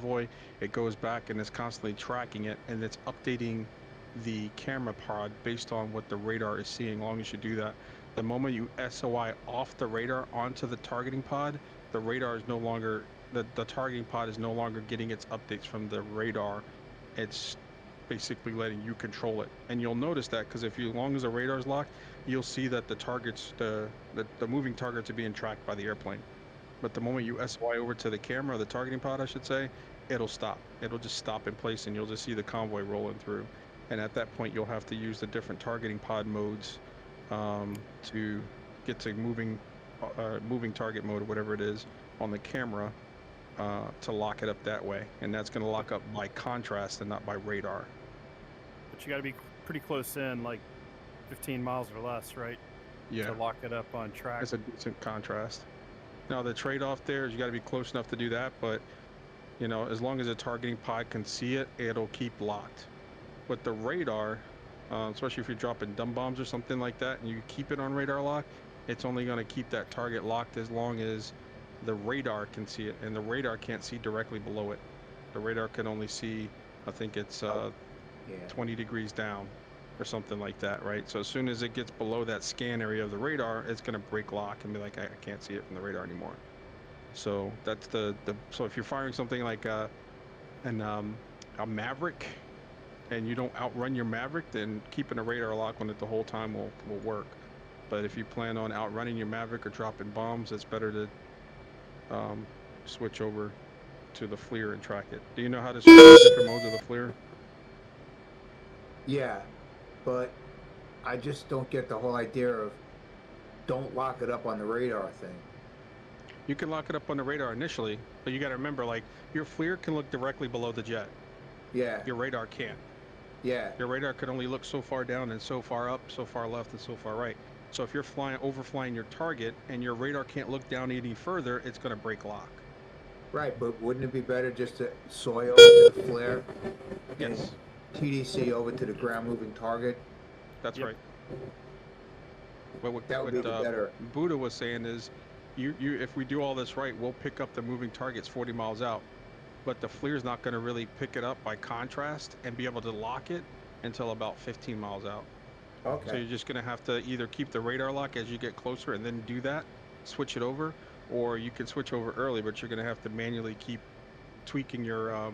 convoy, it goes back and it's constantly tracking it, and it's updating the camera pod based on what the radar is seeing. As long as you do that, the moment you SOI off the radar onto the targeting pod, the radar is no longer the targeting pod is no longer getting its updates from the radar. It's basically letting you control it. And you'll notice that because if you, as long as the radar is locked, you'll see that the targets, the moving targets are being tracked by the airplane. But the moment you SY over to the camera, the targeting pod, I should say, it'll stop. It'll just stop in place, and you'll just see the convoy rolling through. And at that point, you'll have to use the different targeting pod modes to get to moving target mode or whatever it is on the camera to lock it up that way. And that's going to lock up by contrast and not by radar. But you got to be pretty close in, like 15 miles or less, right? Yeah. To lock it up on track. It's a decent contrast. Now the trade-off there is you got to be close enough to do that, but you know, as long as the targeting pod can see it, it'll keep locked. But the radar, especially if you're dropping dumb bombs or something like that, and you keep it on radar lock, it's only going to keep that target locked as long as the radar can see it, and the radar can't see directly below it. The radar can only see, I think it's 20 degrees down or something like that, right? So as soon as it gets below that scan area of the radar, it's going to break lock and be like, I can't see it from the radar anymore. So that's so if you're firing something like a Maverick and you don't outrun your Maverick, then keeping a radar lock on it the whole time will work. But if you plan on outrunning your Maverick or dropping bombs, it's better to switch over to the FLIR and track it. Do you know how to switch the different modes of the FLIR? Yeah, but I just don't get the whole idea of don't lock it up on the radar thing. You can lock it up on the radar initially, but you got to remember, like, your FLIR can look directly below the jet. Yeah. Your radar can't. Yeah. Your radar can only look so far down and so far up, so far left and so far right. So if you're overflying your target and your radar can't look down any further, it's going to break lock. Right, but wouldn't it be better just to soy over to the flare? Yes. And TDC over to the ground moving target? That's right. But that would be better. Buddha was saying is, if we do all this right, we'll pick up the moving targets 40 miles out. But the FLIR's not going to really pick it up by contrast and be able to lock it until about 15 miles out. Okay. So you're just going to have to either keep the radar lock as you get closer and then do that, switch it over, or you can switch over early, but you're going to have to manually keep tweaking your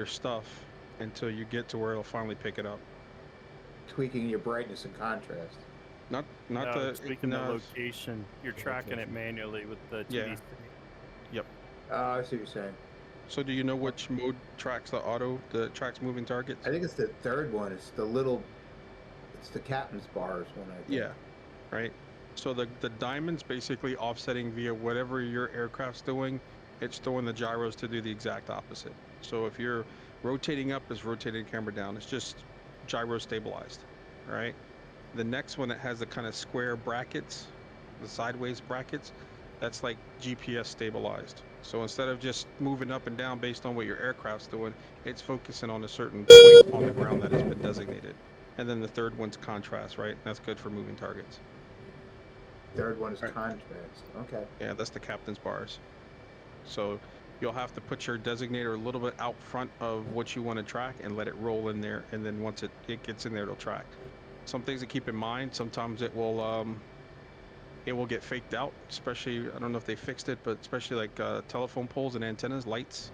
stuff until you get to where it'll finally pick it up. Tweaking your brightness and contrast. Not tweaking the location. You're tracking it manually with the TDC. Yeah. Yep. I see what you're saying. So do you know which mode tracks the tracks moving targets? I think it's the third one. It's the captain's bars one, I think. Yeah, right. So the diamond's basically offsetting via whatever your aircraft's doing. It's throwing the gyros to do the exact opposite. So if you're rotating up, it's rotating the camera down. It's just gyro stabilized, right? The next one that has the kind of square brackets, the sideways brackets, that's like GPS stabilized. So instead of just moving up and down based on what your aircraft's doing, it's focusing on a certain point on the ground that has been designated. And then the third one's contrast, right? That's good for moving targets. Third one is contrast. Okay. Yeah, that's the captain's bars. So you'll have to put your designator a little bit out front of what you want to track and let it roll in there. And then once it gets in there, it'll track. Some things to keep in mind. Sometimes it will get faked out, especially, I don't know if they fixed it, but especially like telephone poles and antennas, light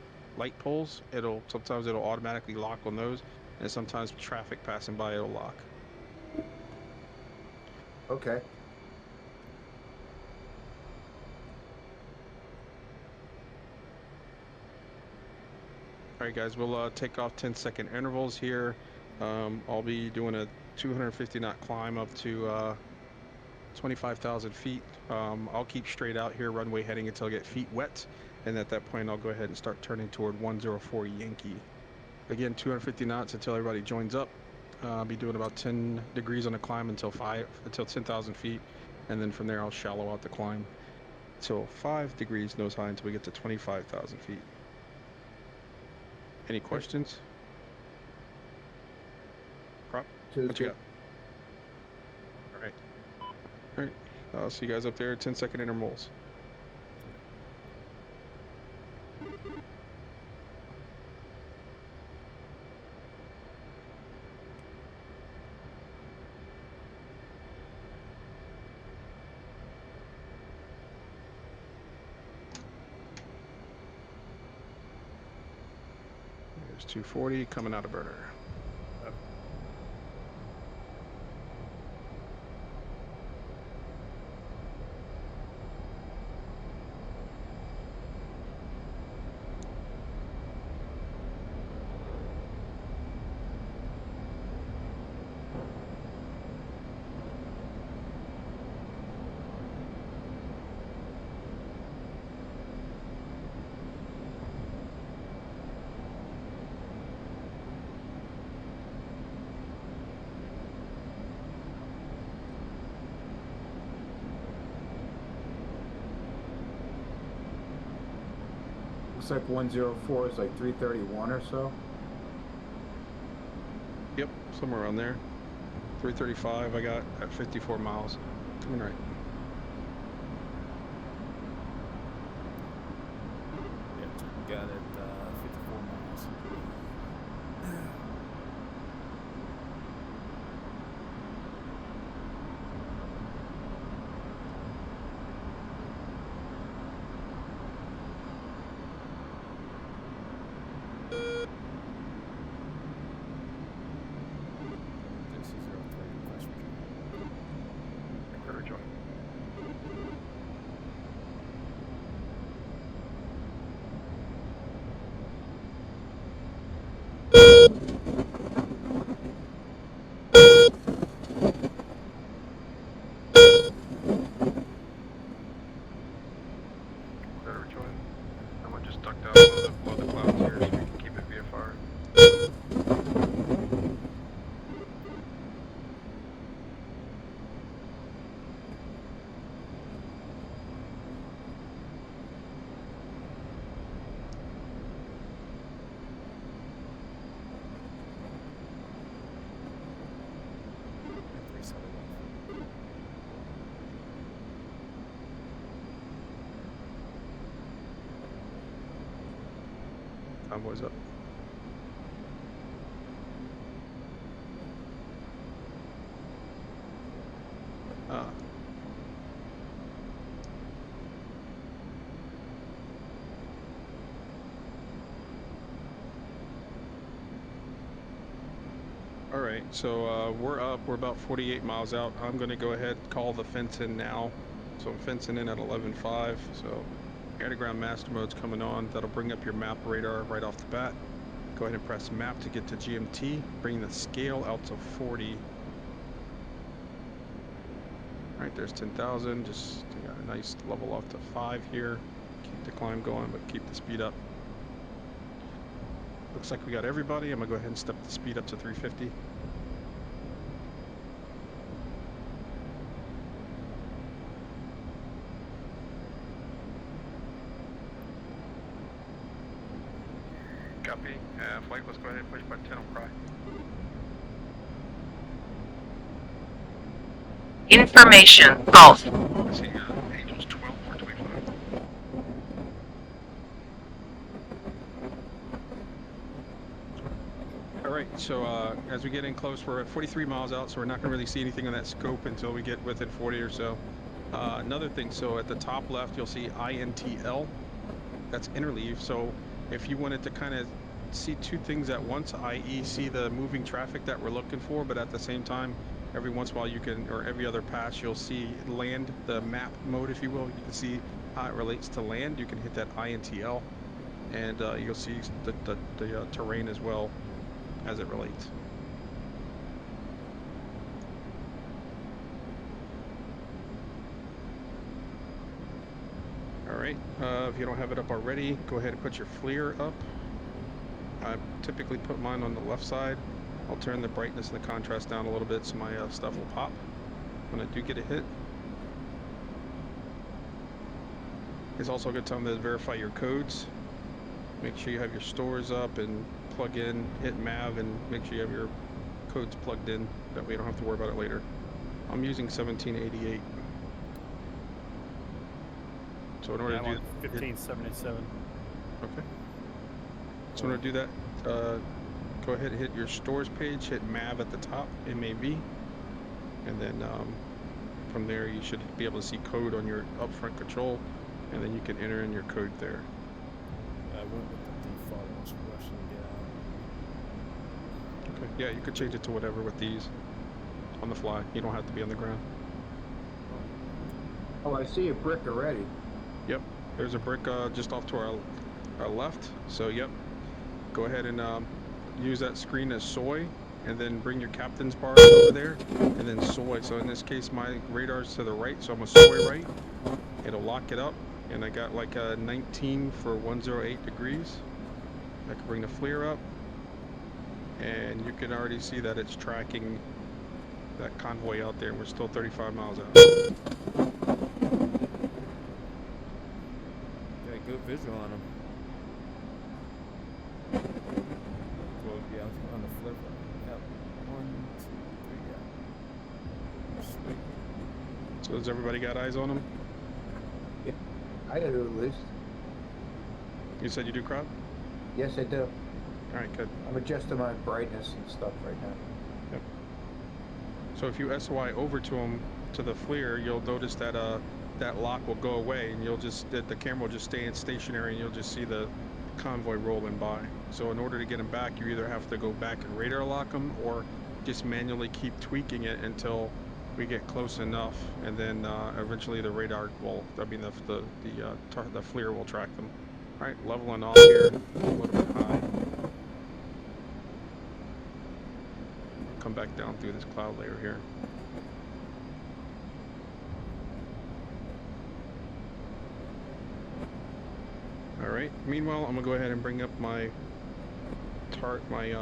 poles, sometimes it'll automatically lock on those, and sometimes traffic passing by, it'll lock. Okay. All right, guys, we'll take off 10-second intervals here. I'll be doing a 250 knot climb up to 25,000 feet. I'll keep straight out here, runway heading until I get feet wet, and at that point I'll go ahead and start turning toward 104 Yankee. Again, 250 knots until everybody joins up. I'll be doing about 10 degrees on the climb until 10,000 feet, and then from there I'll shallow out the climb till 5 degrees nose high until we get to 25,000 feet. Any questions? Prop? What you got? All right. All right. I'll see you guys up there. 10-second intervals. There's 240 coming out of burner. Okay. Looks like 104 is like 331 or so. Yep, somewhere around there. 335 I got at 54 miles. Coming right. Yep, got it. 54 miles. I'm gonna just duck down below the clouds here so we can keep it VFR. Convoy's up. Alright, so we're up. We're about 48 miles out. I'm going to go ahead and call the fence in now. So I'm fencing in at 11.5. So air-to-ground master mode's coming on. That'll bring up your map radar right off the bat. Go ahead and press map to get to GMT. Bring the scale out to 40. Alright, there's 10,000. Just got a nice level off to 5 here. Keep the climb going, but keep the speed up. Looks like we got everybody. I'm going to go ahead and step the speed up to 350. Copy. Flight, let's go ahead and push button 10 on cry. Information off. I see Angels 12 or 25. Alright, so as we get in close, we're at 43 miles out, so we're not going to really see anything on that scope until we get within 40 or so. Another thing, so at the top left, you'll see INTL. That's interleave, so if you wanted to kind of see two things at once, i.e. see the moving traffic that we're looking for, but at the same time, every once in a while you can, or every other pass, you'll see land, the map mode, if you will. You can see how it relates to land. You can hit that INTL, and you'll see the terrain as well as it relates. Alright, if you don't have it up already, go ahead and put your FLIR up. I typically put mine on the left side. I'll turn the brightness and the contrast down a little bit so my stuff will pop when I do get a hit. It's also a good time to verify your codes. Make sure you have your stores up and plug in, hit MAV, and make sure you have your codes plugged in. That way you don't have to worry about it later. I'm using 1788. So in order to do 1577. Okay. So in order to do that, go ahead and hit your stores page, hit MAV at the top, MAV, and then from there you should be able to see code on your upfront control, and then you can enter in your code there. I went with the default, which Russian Yeah, you could change it to whatever with these on the fly. You don't have to be on the ground. Oh, I see a brick already. Yep, there's a brick just off to our left. So yep, go ahead and use that screen as soy, and then bring your captain's bars over there, and then soy. So in this case, my radar's to the right, so I'm a soy right. It'll lock it up, and I got like a 19 for 108 degrees. I can bring the FLIR up, and you can already see that it's tracking that convoy out there, and we're still 35 miles out. Got good visual on them. Well, yeah, on the flip. Yep. 1, 2, 3, yeah. Sweet. So has everybody got eyes on them? Yeah, I do at least. You said you do, Crop? Yes, I do. All right, good. I'm adjusting my brightness and stuff right now. Yep. So if you SOI over to them, to the FLIR, you'll notice that that lock will go away, and the camera will just stay stationary, and you'll just see the convoy rolling by. So in order to get them back, you either have to go back and radar lock them, or just manually keep tweaking it until we get close enough, and then eventually the radar will, I mean the FLIR will track them. All right, leveling off here, a little bit high. Come back down through this cloud layer here. All right. Meanwhile, I'm gonna go ahead and bring up my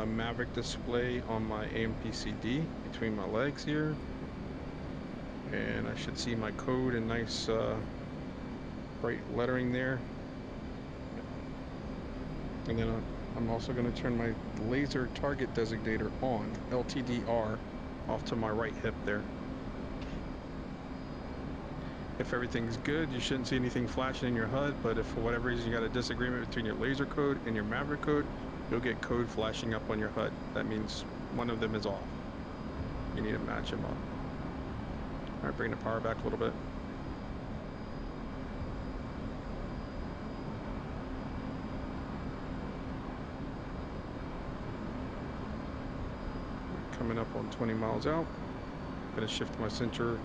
Maverick display on my AMPCD between my legs here, and I should see my code in nice bright lettering there. And then I'm also going to turn my laser target designator on, LTDR, off to my right hip there. If everything's good, you shouldn't see anything flashing in your HUD, but if for whatever reason you got a disagreement between your laser code and your Maverick code, you'll get code flashing up on your HUD. That means one of them is off. You need to match them up. All right, bring the power back a little bit. Coming up on 20 miles out. I'm gonna shift my center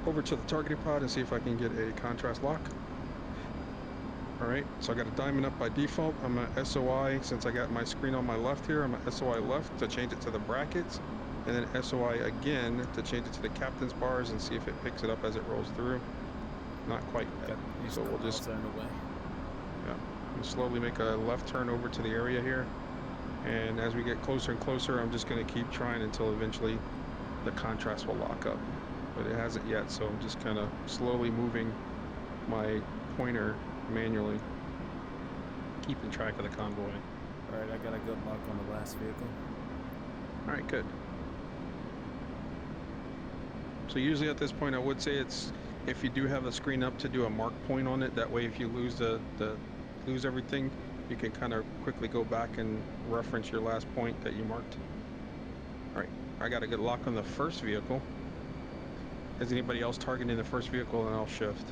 over to the targeting pod and see if I can get a contrast lock. All right, so I got a diamond up by default. I'm a SOI, since I got my screen on my left here, I'm a SOI left to change it to the brackets, and then SOI again to change it to the captain's bars and see if it picks it up as it rolls through. Not quite yet. So we'll just we'll slowly make a left turn over to the area here. And as we get closer and closer, I'm just going to keep trying until eventually the contrast will lock up. But it hasn't yet, so I'm just kind of slowly moving my pointer manually, keeping track of the convoy. Alright, I got a good mark on the last vehicle. Alright, good. So usually at this point I would say it's, if you do have a screen up, to do a mark point on it. That way if you lose lose everything, you can kind of quickly go back and reference your last point that you marked. Alright, I got a good lock on the first vehicle. Is anybody else targeting the first vehicle? And I'll shift.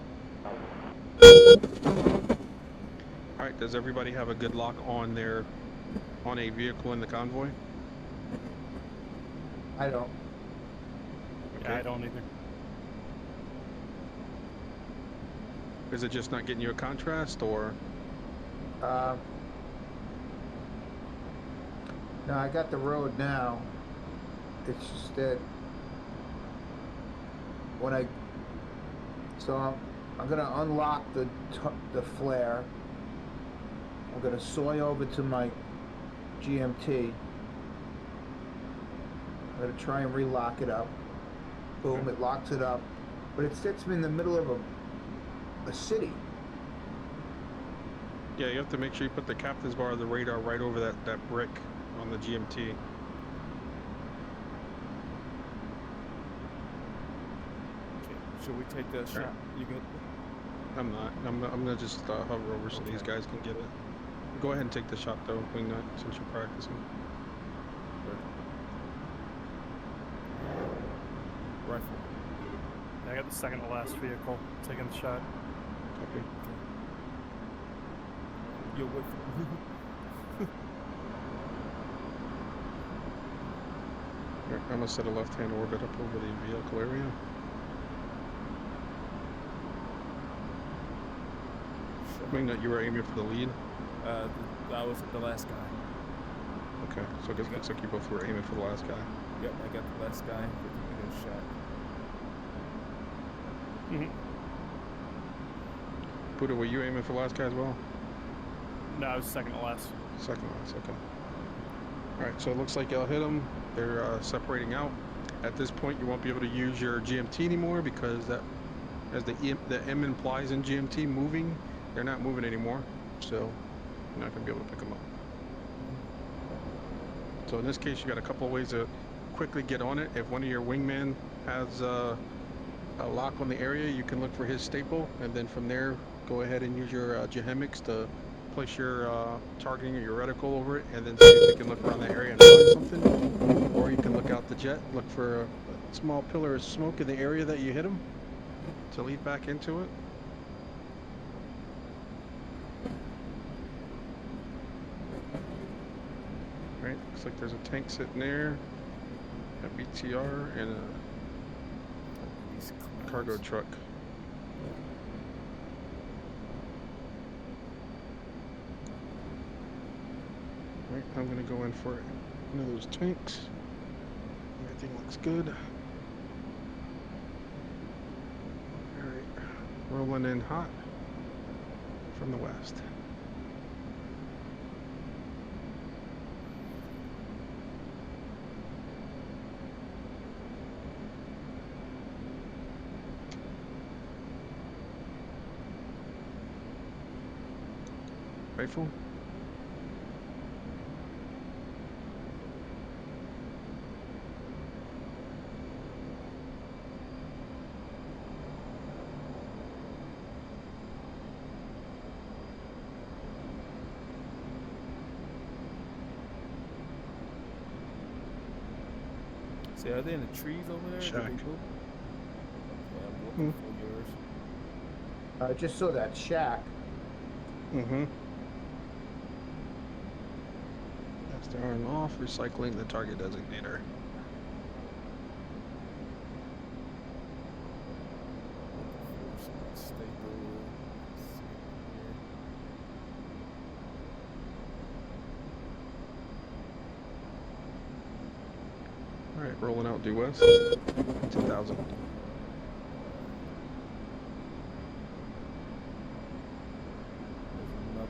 Alright, does everybody have a good lock on a vehicle in the convoy? I don't. Yeah, I don't either. Is it just not getting you a contrast, or? No, I got the road now. It's just that when I'm gonna unlock the flare. I'm gonna soy over to my GMT. I'm gonna try and relock it up. Boom, it locks it up, but it sits me in the middle of a city. Yeah, you have to make sure you put the captain's bar of the radar right over that brick on the GMT. Okay, should we take that shot? You good? I'm not. I'm gonna just hover over so these guys can get it. Go ahead and take the shot though, Wingnut, since you're practicing. Rifle. Yeah, I got the second to last vehicle taking the shot. Copy. Yo, wait. I'm gonna set a left-hand orbit up over the vehicle area. I mean that you were aiming for the lead. I was the last guy. Okay, so it looks like you both were aiming for the last guy. Yep, I got the last guy with a shot. Buddha, were you aiming for the last guy as well? No, I was second to last. Second last, okay. Alright, so it looks like y'all hit them. They're separating out. At this point, you won't be able to use your GMT anymore because that, as the M implies in GMT, moving, they're not moving anymore. So you're not going to be able to pick them up. So in this case, you got a couple of ways to quickly get on it. If one of your wingmen has a lock on the area, you can look for his staple, and then from there, go ahead and use your Jehemics to place your targeting or your reticle over it, and then see if you can look around that area and find something. Or you can look out the jet, look for a small pillar of smoke in the area that you hit him to lead back into it. Right, looks like there's a tank sitting there, a BTR, and a cargo truck. Right, I'm gonna go in for one of those tanks. Everything looks good. Alright, rolling in hot from the west. Rifle. See, are they in the trees over there? Shack. Yeah, I'm looking for yours. I just saw that shack. Mm-hmm. Master arm off, recycling the target designator. Alright, rolling out due west. 2000. Another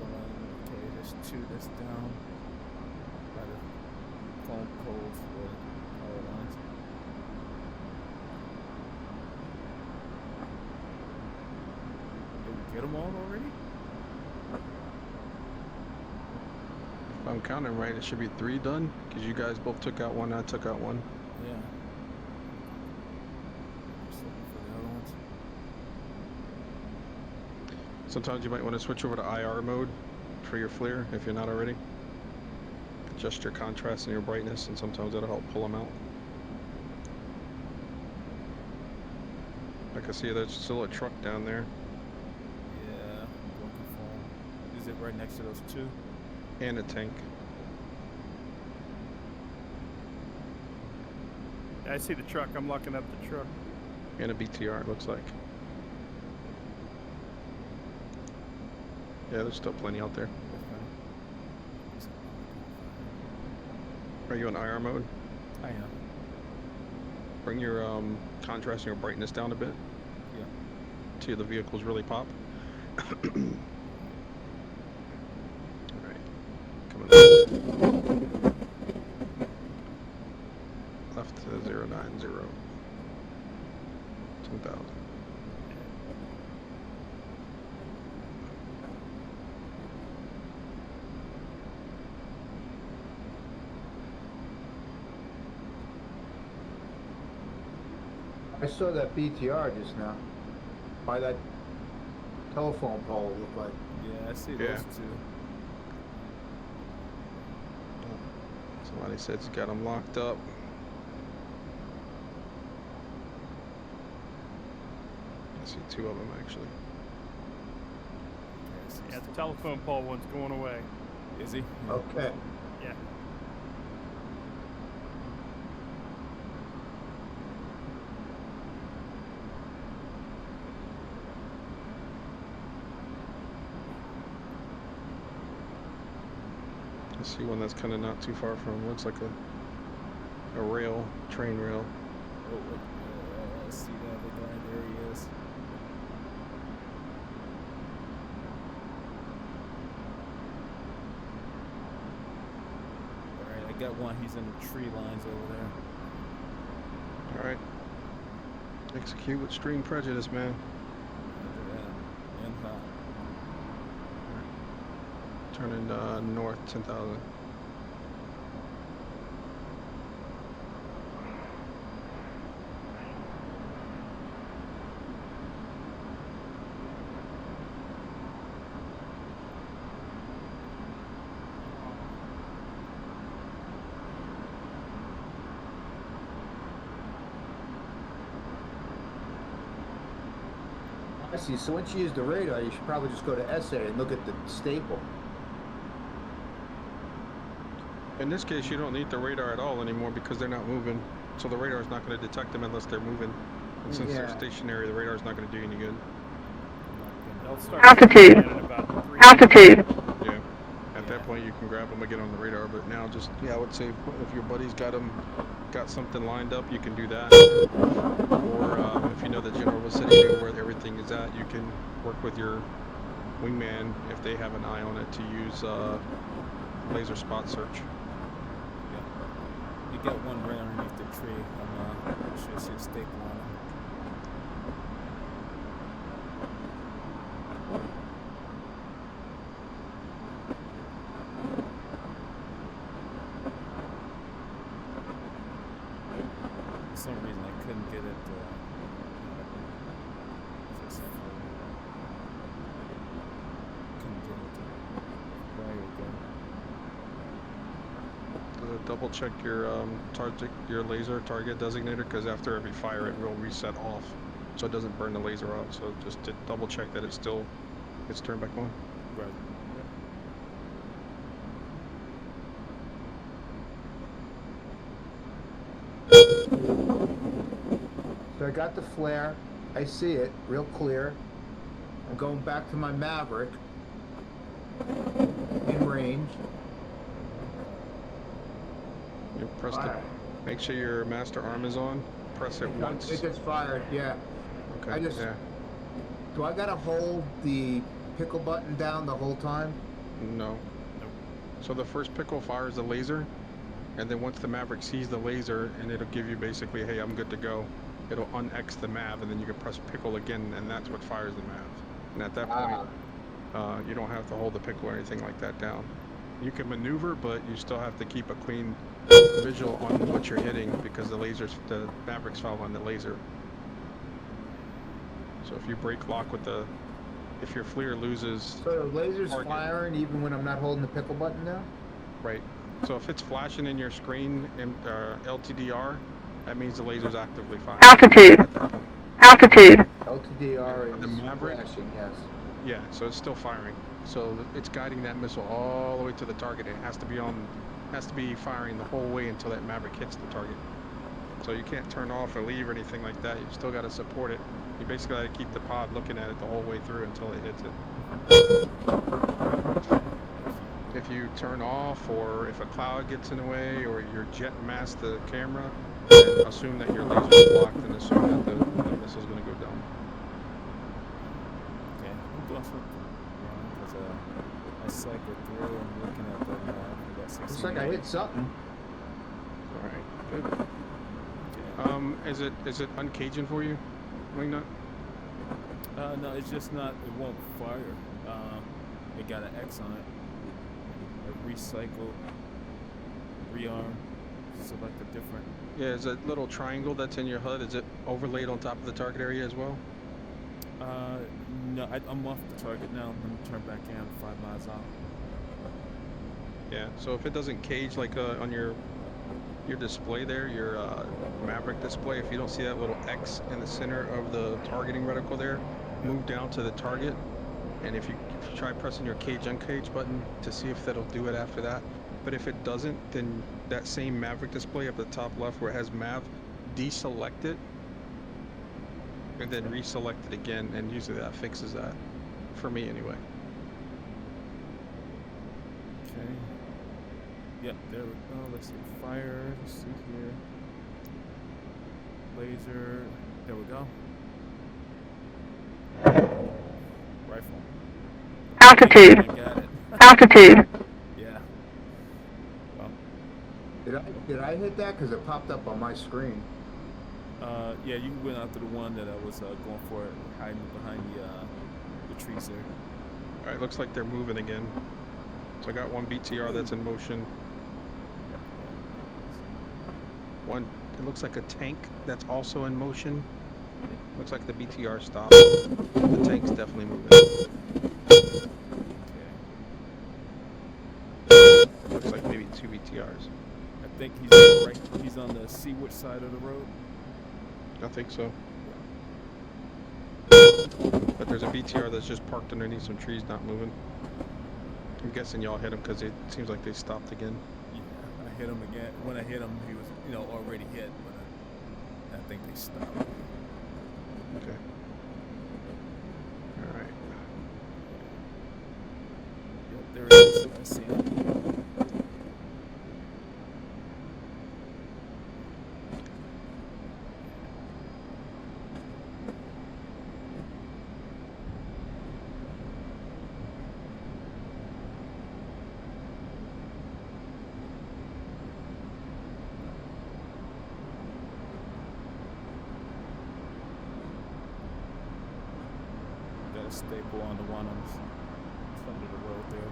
one. Okay, there's two that's down by the phone poles for the power lines. Did we get them all already? If I'm counting right, it should be 3 done, because you guys both took out one, I took out one. Yeah. Just looking for the other ones. Sometimes you might want to switch over to IR mode for your FLIR if you're not already. Adjust your contrast and your brightness, and sometimes that'll help pull them out. I can see there's still a truck down there, Yeah, I'm looking for them. Is it right next to those two? and a tank. I see the truck. I'm locking up the truck. And a BTR, it looks like. Yeah, there's still plenty out there. Are you in IR mode? I am. Bring your contrast and your brightness down a bit. Yeah. Till the vehicles really pop. Alright. Coming up. Left to 090. 2000. I saw that BTR just now. By that telephone pole, it looked like. Yeah, I see Yeah. those two. Somebody said he's got them locked up. I see 2 of them actually. Yeah, the telephone pole one's going away. Is he? Okay. Yeah. see one that's kind of not too far from. Looks like a rail, train rail. Oh, I see that other guy. There he is. Alright, I got one. He's in the tree lines over there. All right. Execute with extreme prejudice, man. Look at that. And hot. Turning north 10,000. I see. So once you use the radar, you should probably just go to SA and look at the staple. In this case, you don't need the radar at all anymore because they're not moving. So the radar is not going to detect them unless they're moving. And since they're Yeah. stationary, the radar is not going to do any good. They'll start Altitude. coming in at about 3 Altitude. Yeah. At that point, you can grab them and get on the radar. But now, just I would say if your buddy's got something lined up, you can do that. Or if you know the general vicinity of where everything is at, you can work with your wingman if they have an eye on it to use laser spot search. You got one right underneath the tree. I'm should see a staple on him. For some reason I couldn't get it just couldn't get it there you go. Double check your laser target designator, because after every fire it will reset off, so it doesn't burn the laser out. So just to double check that it's turned back on. Right. So I got the flare. I see it real clear. I'm going back to my Maverick in range. You press the, Fire. make sure your master arm is on. Press it once. It just fired. Yeah. Okay. I just- Yeah. Do I gotta hold the pickle button down the whole time? No. Nope. So the first pickle fires the laser, and then once the Maverick sees the laser, and it'll give you basically, hey, I'm good to go. It'll un-X the Mav, and then you can press pickle again, and that's what fires the Mav. And at that point, you don't have to hold the pickle or anything like that down. You can maneuver, but you still have to keep a clean visual on what you're hitting, because the Mavericks follow on the laser. So if you break lock if your FLIR loses, So the laser's Target. firing even when I'm not holding the pickle button down? right? So if it's flashing in your screen in LTDR, that means the laser's actively firing. Altitude. At that point. Altitude. LTDR The is Maverick? flashing, yes. Yeah, so it's still firing. So it's guiding that missile all the way to the target. It has to be firing the whole way until that Maverick hits the target. So you can't turn off or leave or anything like that. You still got to support it. You basically got to keep the pod looking at it the whole way through until it hits it. If you turn off, or if a cloud gets in the way, or your jet masks the camera, then assume that your laser's blocked and assume that the missile's going to go down. Okay, I'm doing something wrong because I cycled through and looking at the map. I got 16 Looks like I hit something. All right, good. Okay. Is it uncaging for you, Wingnut? No, it's just not. It won't fire. It got an X on it. I recycle, rearm, select a different. Yeah, is that little triangle that's in your HUD, is it overlaid on top of the target area as well? No, I'm off the target now. Let me turn back in 5 miles out. Yeah, so if it doesn't cage like on your display there, your Maverick display, if you don't see that little X in the center of the targeting reticle there, move down to the target, and if you try pressing your cage uncage button to see if that'll do it after that. But if it doesn't, then that same Maverick display up at the top left where it has Mav, deselect it, and then reselect it again, and usually that fixes that, for me anyway. Okay. Yep, there we go. Let's see. Fire. Let's see here. Laser. There we go. Rifle. Altitude. I got it. Altitude. Yeah. Well, Did I hit that? Because it popped up on my screen. yeah, you went after the one that I was going for, hiding behind the trees there. All right, looks like they're moving again. So I got one BTR that's in motion. One, it looks like a tank that's also in motion. Looks like the BTR stopped. The tank's definitely moving. Okay. Looks like maybe 2 BTRs. I think he's on the seaward side of the road. I think so. But there's a BTR that's just parked underneath some trees, not moving. I'm guessing y'all hit him because it seems like they stopped again. Yeah, I hit him again. When I hit him, he was, already hit, but I think they stopped. Okay. All right. Yep, there it is. I see him. Got a staple on the one on the front of the road there.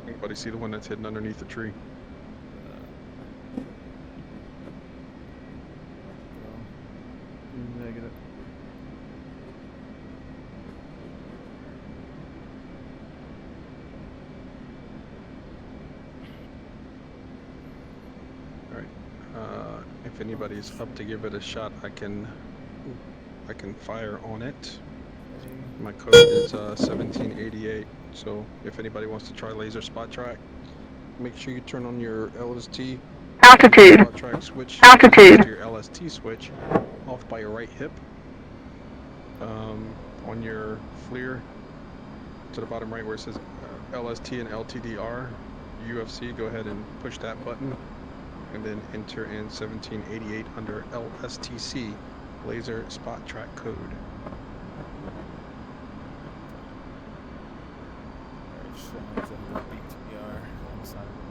Anybody see the one that's hidden underneath the tree? Negative. All right. If anybody's up to give it a shot, I can fire on it. My code is 1788. So if anybody wants to try laser spot track, make sure you turn on your LST Altitude. spot track switch. Altitude. To your LST switch off by your right hip. On your FLIR to the bottom right where it says LST and LTDR UFC, go ahead and push that button and then enter in 1788 under LSTC laser spot track code. Alright, showing us a BTR on the side of the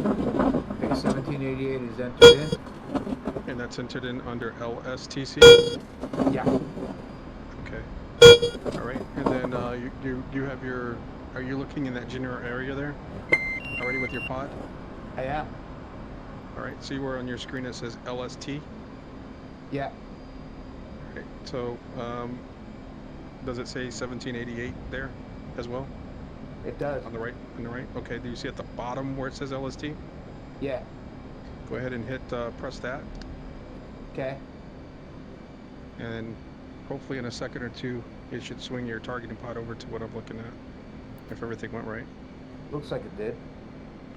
road. Okay, 1788 is entered in. And that's entered in under LSTC? Yeah. Okay. All right. And then you have your, are you looking in that general area there already with your pod? I am. All right. See where on your screen it says LST? Yeah. Okay. So does it say 1788 there as well? It does. On the right? Okay. Do you see at the bottom where it says LST? Yeah. Go ahead and hit press that. Okay. And then hopefully in a second or two, it should swing your targeting pod over to what I'm looking at. If everything went right. Looks like it did.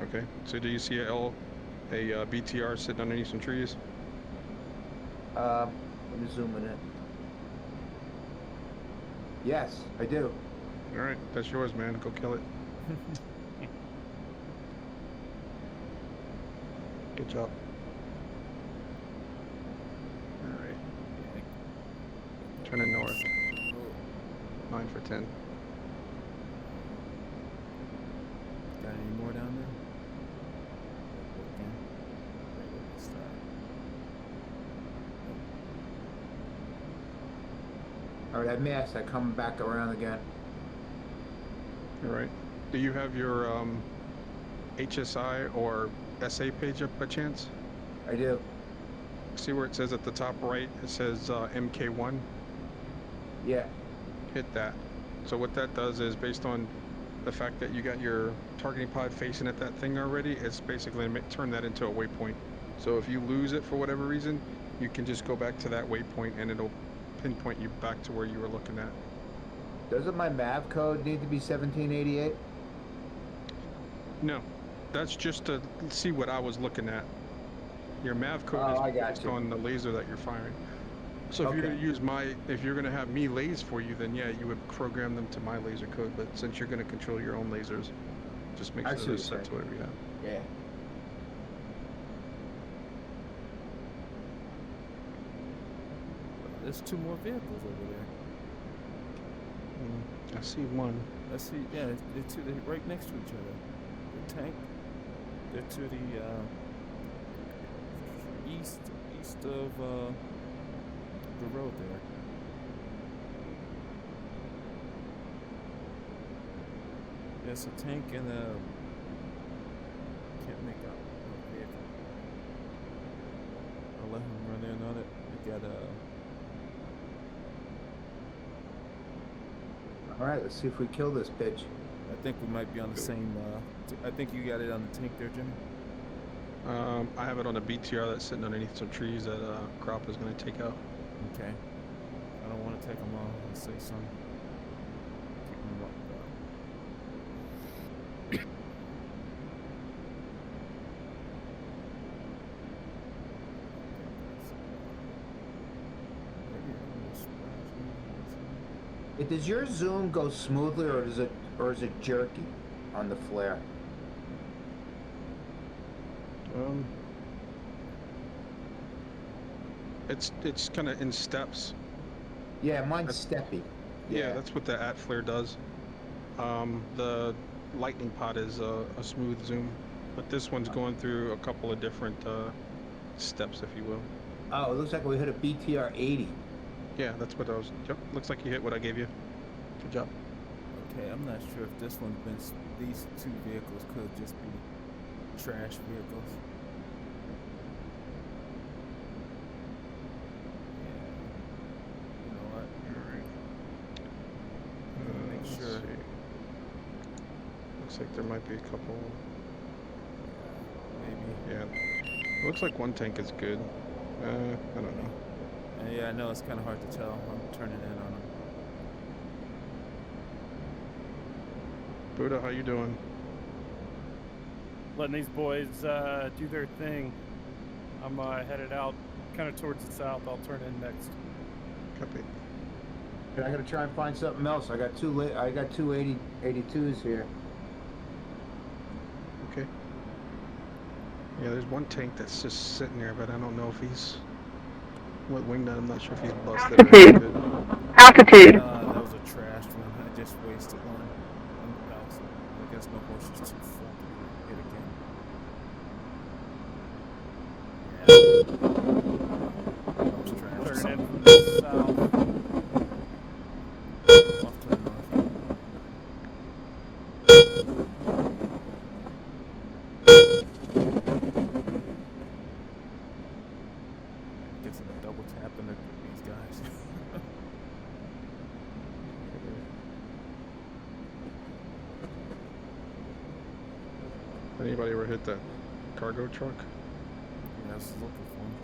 Okay. So do you see a BTR sitting underneath some trees? Let me zoom in. Yes, I do. All right. That's yours, man. Go kill it. Good job. All right. Turning north. 9 for 10. Got any more down there? All right, I missed. I come back around again. All right. Do you have your HSI or SA page up by chance? I do. See where it says at the top right, it says MK1? Yeah. Hit that. So what that does is based on the fact that you got your targeting pod facing at that thing already, it's basically going to turn that into a waypoint. So if you lose it for whatever reason, you can just go back to that waypoint and it'll pinpoint you back to where you were looking at. Doesn't my MAV code need to be 1788? No, that's just to see what I was looking at. Your MAV code Oh, I is got based you. on the laser that you're firing. So if you're Okay. going to use if you're going to have me laze for you, then yeah, you would program them to my laser code. But since you're going to control your own lasers, just make I sure see they're what you're set to whatever you have. Yeah. There's 2 more vehicles over there. I see one. Let's see. Yeah, they're right next to each other. The tank. They're to the east of the road there. There's a tank and a can't make out what vehicle. I'll let him run in on it. We got All right, let's see if we kill this bitch. I think we might be on the same. I think you got it on the tank there, Jimmy. I have it on a BTR that's sitting underneath some trees that Crop is going to take out. Okay. I don't want to take them all. Let's say some. Keep them up. Does your zoom go smoothly, or is it jerky on the flare? It's kind of in steps. Yeah, mine's steppy. Yeah, that's what the at flare does. The lightning pod is a smooth zoom, but this one's going through a couple of different steps, if you will. Oh, it looks like we hit a BTR 80. Yeah, that's what I was. Yep, looks like you hit what I gave you. Good job. Okay, I'm not sure if this one these 2 vehicles could just be trash vehicles. Yeah. You know what? Alright. Make sure. See. Looks like there might be a couple. Maybe. Yeah. Looks like one tank is good. I don't know. Yeah, I know it's kind of hard to tell. I'm turning in on them. Buddha, how you doing? Letting these boys do their thing. I'm headed out kind of towards the south. I'll turn in next. Copy. And I gotta try and find something else. I got two 82s here. Okay. Yeah, there's one tank that's just sitting there, but I don't know if he's what wingnut. I'm not sure if he's busted. Altitude. Altitude. That was a trash one. I just wasted one. I guess my horse is too full to hit again. That was trash. Turn in from the south. Off to the north. Gets in a double tap and these guys. Anybody ever hit that cargo truck? Yeah, I was looking for him.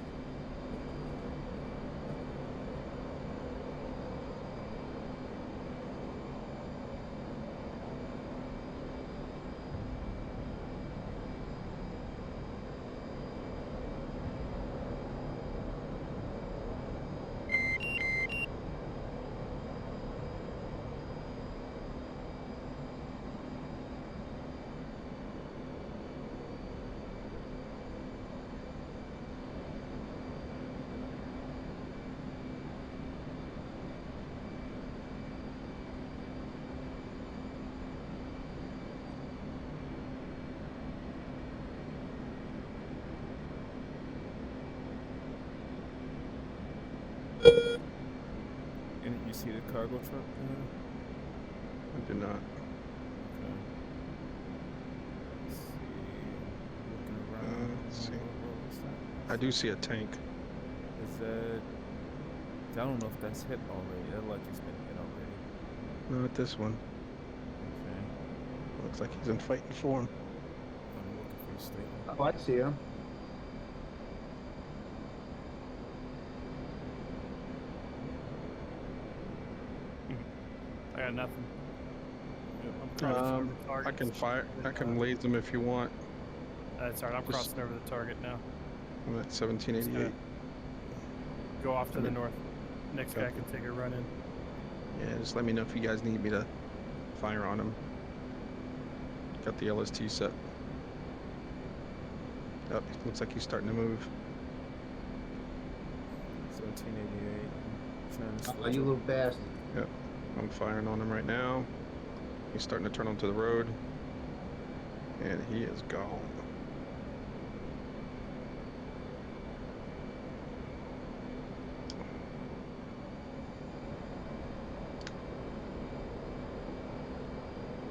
And you see the cargo truck? I do not. Okay. Let's see. Looking around. Let's see. What's that? I do see a tank. Is that? I don't know if that's hit already. That like it's been hit already. Not this one. Okay. Looks like he's in fighting form. I'm looking for your statement. Oh, I see him. I got nothing. I'm crossing over the target. I can fire. I can laze him if you want. That's alright. I'm Just- crossing over the target now. I'm at 1788. Go off to the Okay. north. Next guy Okay. can take a run in. Yeah, just let me know if you guys need me to fire on him. Got the LST set. Oh, looks like he's starting to move. 1788. Trying to Oh, switch you up. little bastard. I'm firing on him right now. He's starting to turn onto the road. And he is gone.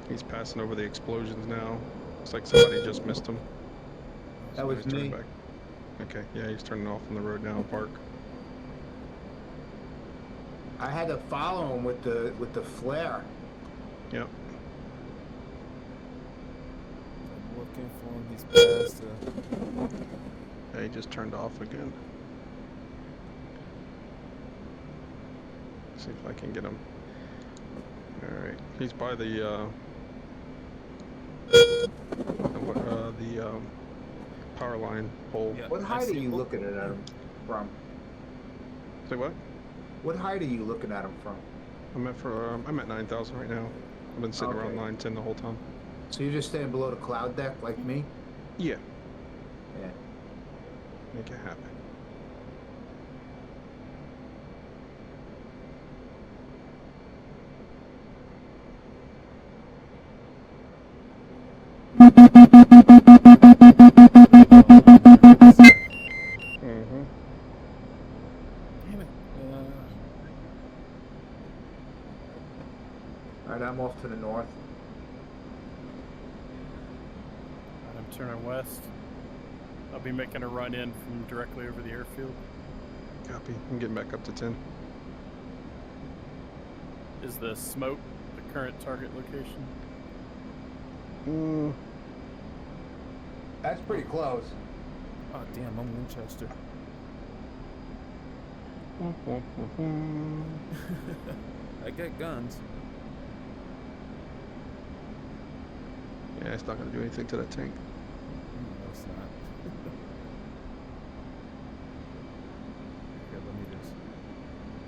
He's passing over the explosions now. Looks like somebody just missed him. That was Somebody's turning me. back. Okay, yeah, he's turning off on the road now, park. I had to follow him with the flare. Yep. I'm looking for him. He's past. Yeah, he just turned off again. See if I can get him. Alright, he's by the power line pole. Yeah, What I height are see you him. looking at him from? Say what? What height are you looking at him from? I'm at 9,000 right now. I've been sitting around Okay. 910 the whole time. So you're just staying below the cloud deck like me? Yeah, Yeah. make it happen. Mm-hmm. Damn it. Alright, I'm off to the north. And I'm turning west. I'll be making a run in from directly over the airfield. Copy. I'm getting back up to 10. Is the smoke the current target location? Mm, That's pretty close. Oh, damn, I'm Winchester. I got guns. yeah, it's not going to do anything to that tank. No, it's not. Okay, let me just.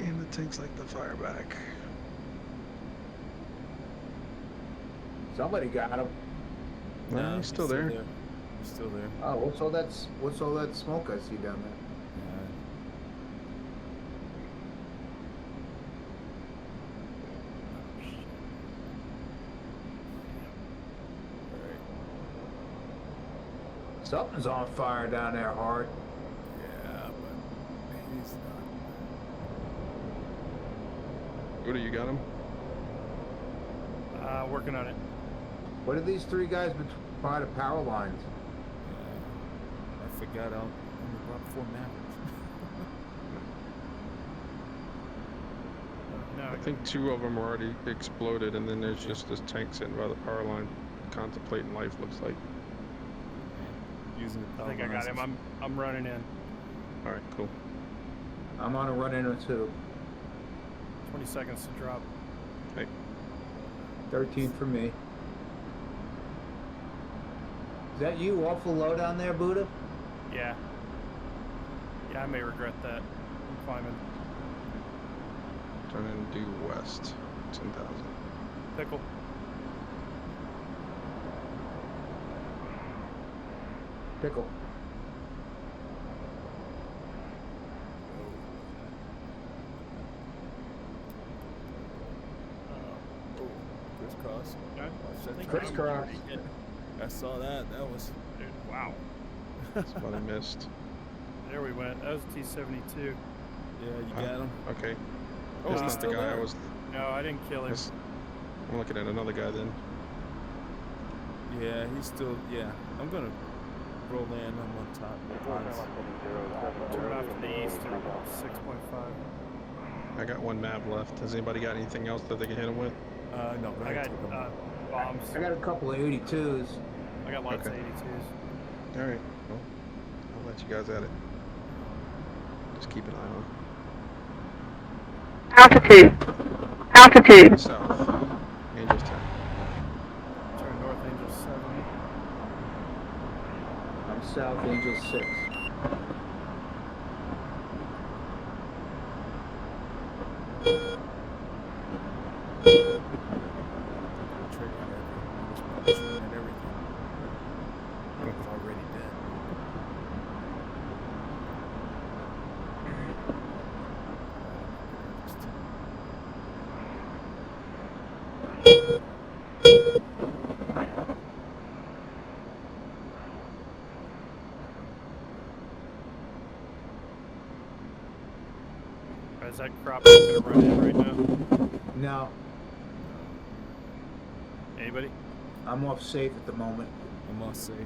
And the tank's like the fire back. Somebody got him. No, Nah, he's still there. He's still there. Oh, what's all that smoke I see down there? Alright. Something's on fire down there hard. Yeah, but he's not. What, you got him? Working on it. What are these three guys by the power lines? I forgot I'm brought 4 Mavericks. No, I think 2 of them are already exploded, and then there's just this tank sitting by the power line, contemplating life. Looks like. Using the I power think I got lines. him. I'm running in. All right, cool. I'm on a run in or two. 20 seconds to drop. 13 for me. Is that you awful low down there, Buddha? Yeah. Yeah, I may regret that. I'm climbing. Turning due west, 10,000. Pickle. Pickle. Oh, crisscross. Okay. Watch that think truck. I'm Crisscross. already in. I saw that. That was. Dude, wow. Somebody missed. There we went. That was T-72. Yeah, you got him. Okay. Oh, That's he's not still the guy there. I was. No, I didn't kill him. This, I'm looking at another guy then. Yeah, he's still. Yeah, I'm gonna roll in. I'm on top. Turn off to the east at 6.5. I got 1 map left. Has anybody got anything else that they can hit him with? No, go I ahead. got take him. bombs. I got a couple of 82s. I got lots Okay. of 82s. All right. Well, I'll let you guys at it. Just keep an eye on Altitude. Altitude. south. Angels 10. Turn north, Angel 7. I'm south, Angel 6. Shooting at everything. I was already dead. Is that crop gonna run in right now? No, Anybody? I'm off safe at the moment. I'm all safe.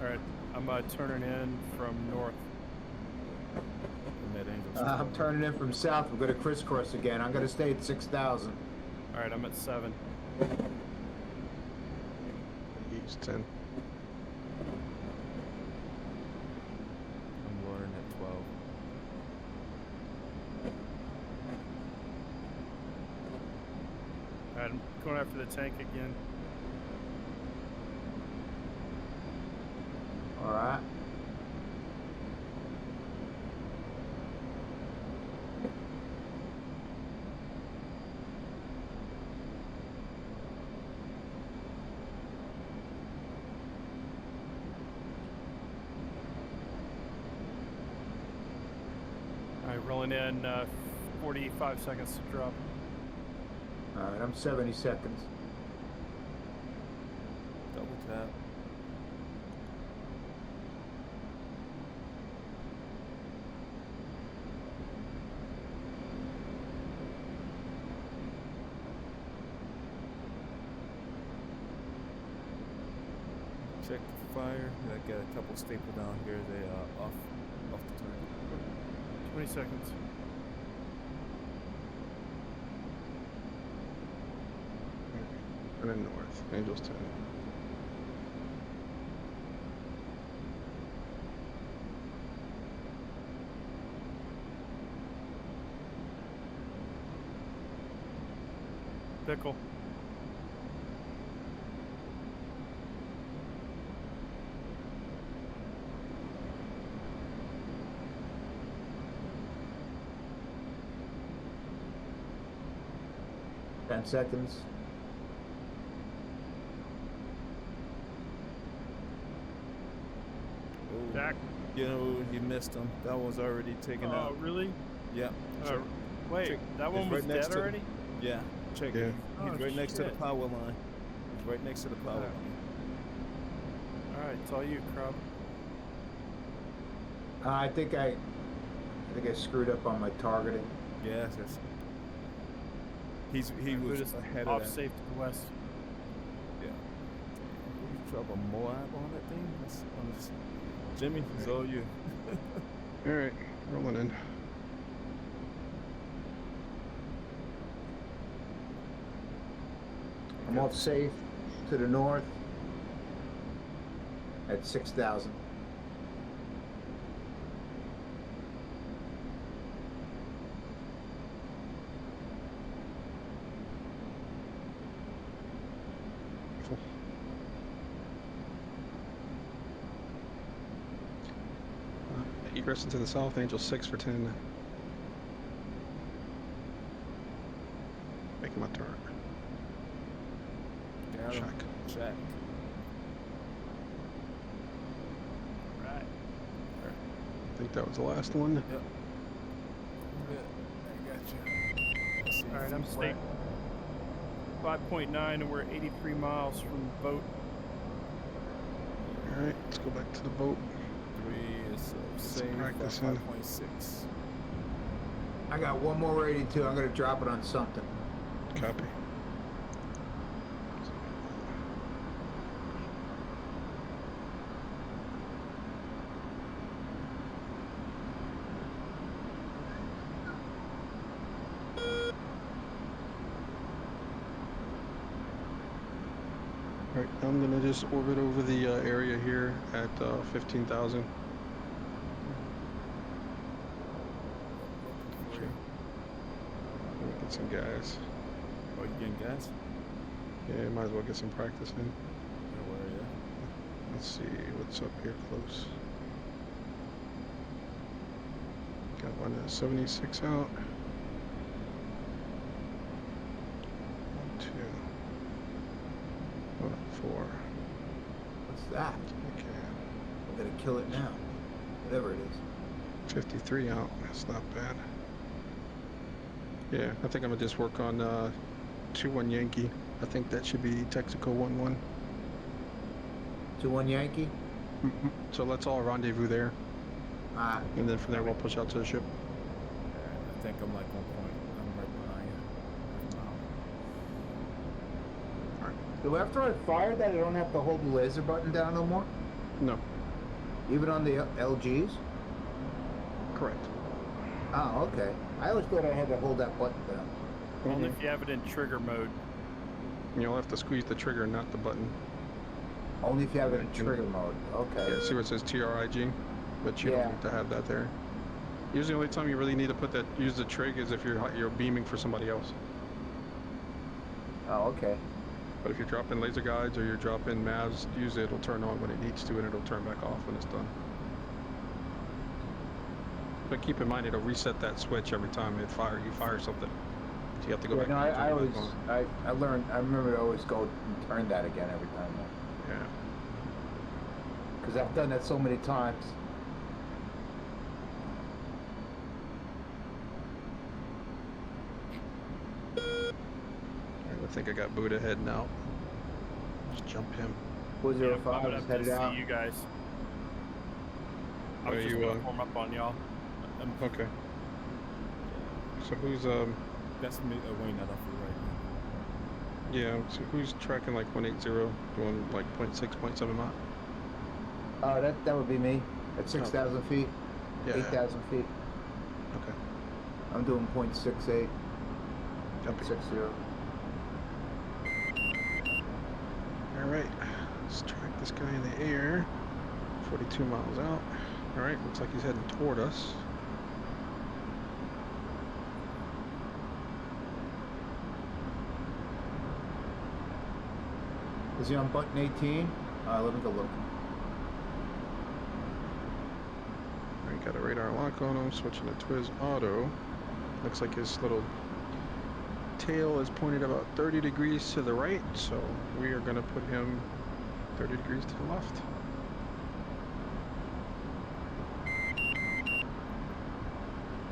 Alright, I'm turning in from north. I'm at Angels. I'm turning in from south. We're going to crisscross again. I'm going to stay at 6,000. Alright, I'm at 7. East 10. I'm lowering at 12. Alright, I'm going after the tank again. All right. Alright, rolling in 45 seconds to drop. All right, I'm 70 seconds. Double tap. Check the fire. I got a couple staple down here. They off the target. 20 seconds. And then north. Angels 10. Pickle. Ooh. 10 seconds. Oh, Jack. you know, you missed him. That one's already taken Oh, out. really? Yeah. Oh, wait, check. that one It's was right next dead to- already? Yeah. Check Yeah. it. He's Oh, right next to the shit. power line. He's right next to the power Oh. line. Alright, it's all you, Crub. I think I screwed up on my targeting. Yes, yes. He We're was just ahead off of that. safe to the west. Yeah. You drop a Moab on that thing? That's honest. Jimmy, it's all you. All right. Rolling in. I'm off safe to the north at 6,000. Cool. Egress into the south. Angel 6 for 10. Making my turn. Got him. Check. Check. Right. I think that was the last one. Yep. Good. I got you. Let's see. Alright, I'm state 5.9 and we're 83 miles from the boat. All right. Let's go back to the boat. 3 is same. practice in. 5.6. I got one more 82. I'm going to drop it on something. Copy. Alright, I'm gonna just orbit over the area here at 15,000. For Sure. you. Let me get some gas. Oh, you getting gas? Yeah, might as well get some practice in. Yeah, where are you? Let's see what's up here close. Got one at 76 out. 1, 2. 4. What's that? Okay. I'm gonna kill it now. Whatever it is. 53 out. That's not bad. Yeah, I think I'm gonna just work on 2-1 Yankee. I think that should be Texaco 1-1. 2-1 Yankee. So let's all rendezvous there, Ah, and then from there we'll push out to the ship. I think I'm like 1 point. I'm right behind you. so after I fire that, I don't have to hold the laser button down no more? No, Even on the LGs? correct. Oh, okay. I always thought I had to hold that button down. Only if you have it in trigger mode. You'll have to squeeze the trigger, not the button. Only if you have it in trigger mode. Okay. Yeah, see where it says TRIG? But you Yeah. don't need to have that there. Usually the only time you really need to use the trig is if you're beaming for somebody else. Oh, okay. But if you're dropping laser guides or you're dropping Mavs, usually it'll turn on when it needs to and it'll turn back off when it's done. But keep in mind, it'll reset that switch every time you fire something. So you have to go back. No, and turn I it always, back on. I learned, I remember to always go and turn that again every time. Yeah. Because I've done that so many times. Alright, I think I got Buddha heading out. Just jump him. Was there Yeah, a five I'm was up to headed out? see you guys. I Are was just you, gonna form up on y'all. Okay. So who's That's me, Wayne, not off you right now. yeah, so who's tracking like 180, doing like 0.6, 0.7 mile? That would be me. At 6,000 feet, Yeah. 8,000 feet. Okay. I'm doing 0.68, Copy. 0.60. Alright, let's track this guy in the air. 42 miles out. Alright, looks like he's heading toward us. Is he on button 18? Let me go look. Alright, got a radar lock on him, switching to Twiz Auto. Looks like his little tail is pointed about 30 degrees to the right, so we are going to put him 30 degrees to the left.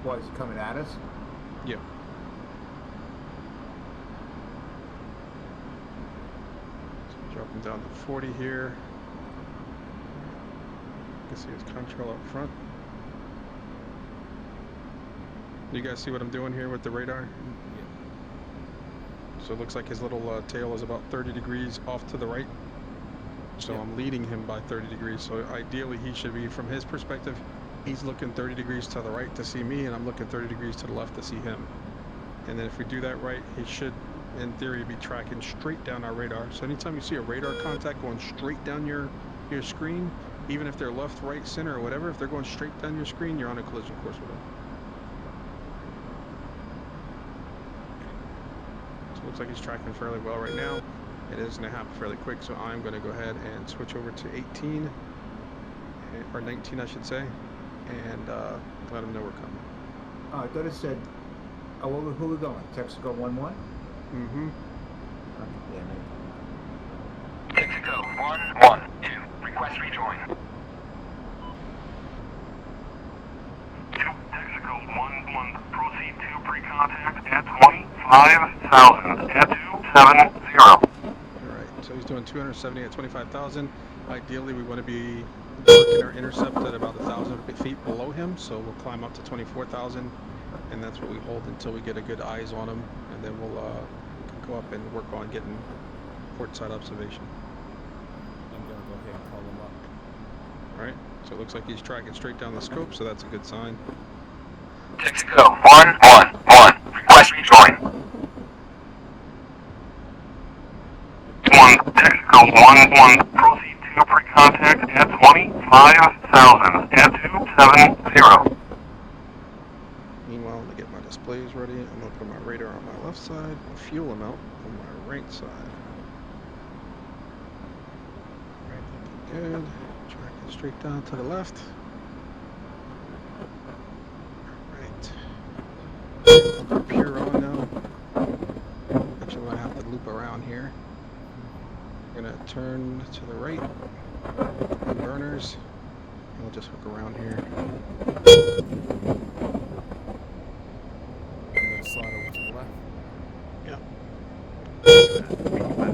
What, is he coming at us? Yeah. So drop him down to 40 here. You can see his contrail up front. You guys see what I'm doing here with the radar? So it looks like his little tail is about 30 degrees off to the right. So Yeah. I'm leading him by 30 degrees. So ideally he should be, from his perspective, he's looking 30 degrees to the right to see me, and I'm looking 30 degrees to the left to see him. And then if we do that right, he should, in theory, be tracking straight down our radar. So anytime you see a radar contact going straight down your screen, even if they're left, right, center, or whatever, if they're going straight down your screen, you're on a collision course with them. So it looks like he's tracking fairly well right now. It is going to happen fairly quick, so I'm going to go ahead and switch over to 18, or 19 I should say, and let him know we're coming. Oh, I thought it said, who are we going? Texaco 1-1? Mm-hmm. Damn it. Texaco 1-1-2. Request rejoin. Texaco 1-1. Proceed to pre-contact at 25,000 at 270. Alright, so he's doing 270 at 25,000. Ideally, we want to be working our intercept at about 1,000 feet below him, so we'll climb up to 24,000, and that's what we hold until we get a good eyes on him, and then we'll go up and work on getting port side observation. I'm gonna go ahead and call him up. Alright, so it looks like he's tracking straight down the scope, so that's a good sign. Texaco 1-1-1. Request rejoin. Texaco 1-1. Proceed to pre-contact at 25,000. At 270. Meanwhile, to get my displays ready, I'm gonna put my radar on my left side, my fuel amount on my right side. Right, looking good. Tracking straight down to the left. Right. Pump pure on now. Actually, I'm gonna have to loop around here. I'm gonna turn to the right. And burners. I'll just hook around here. I'm gonna slide over to the left. Yep.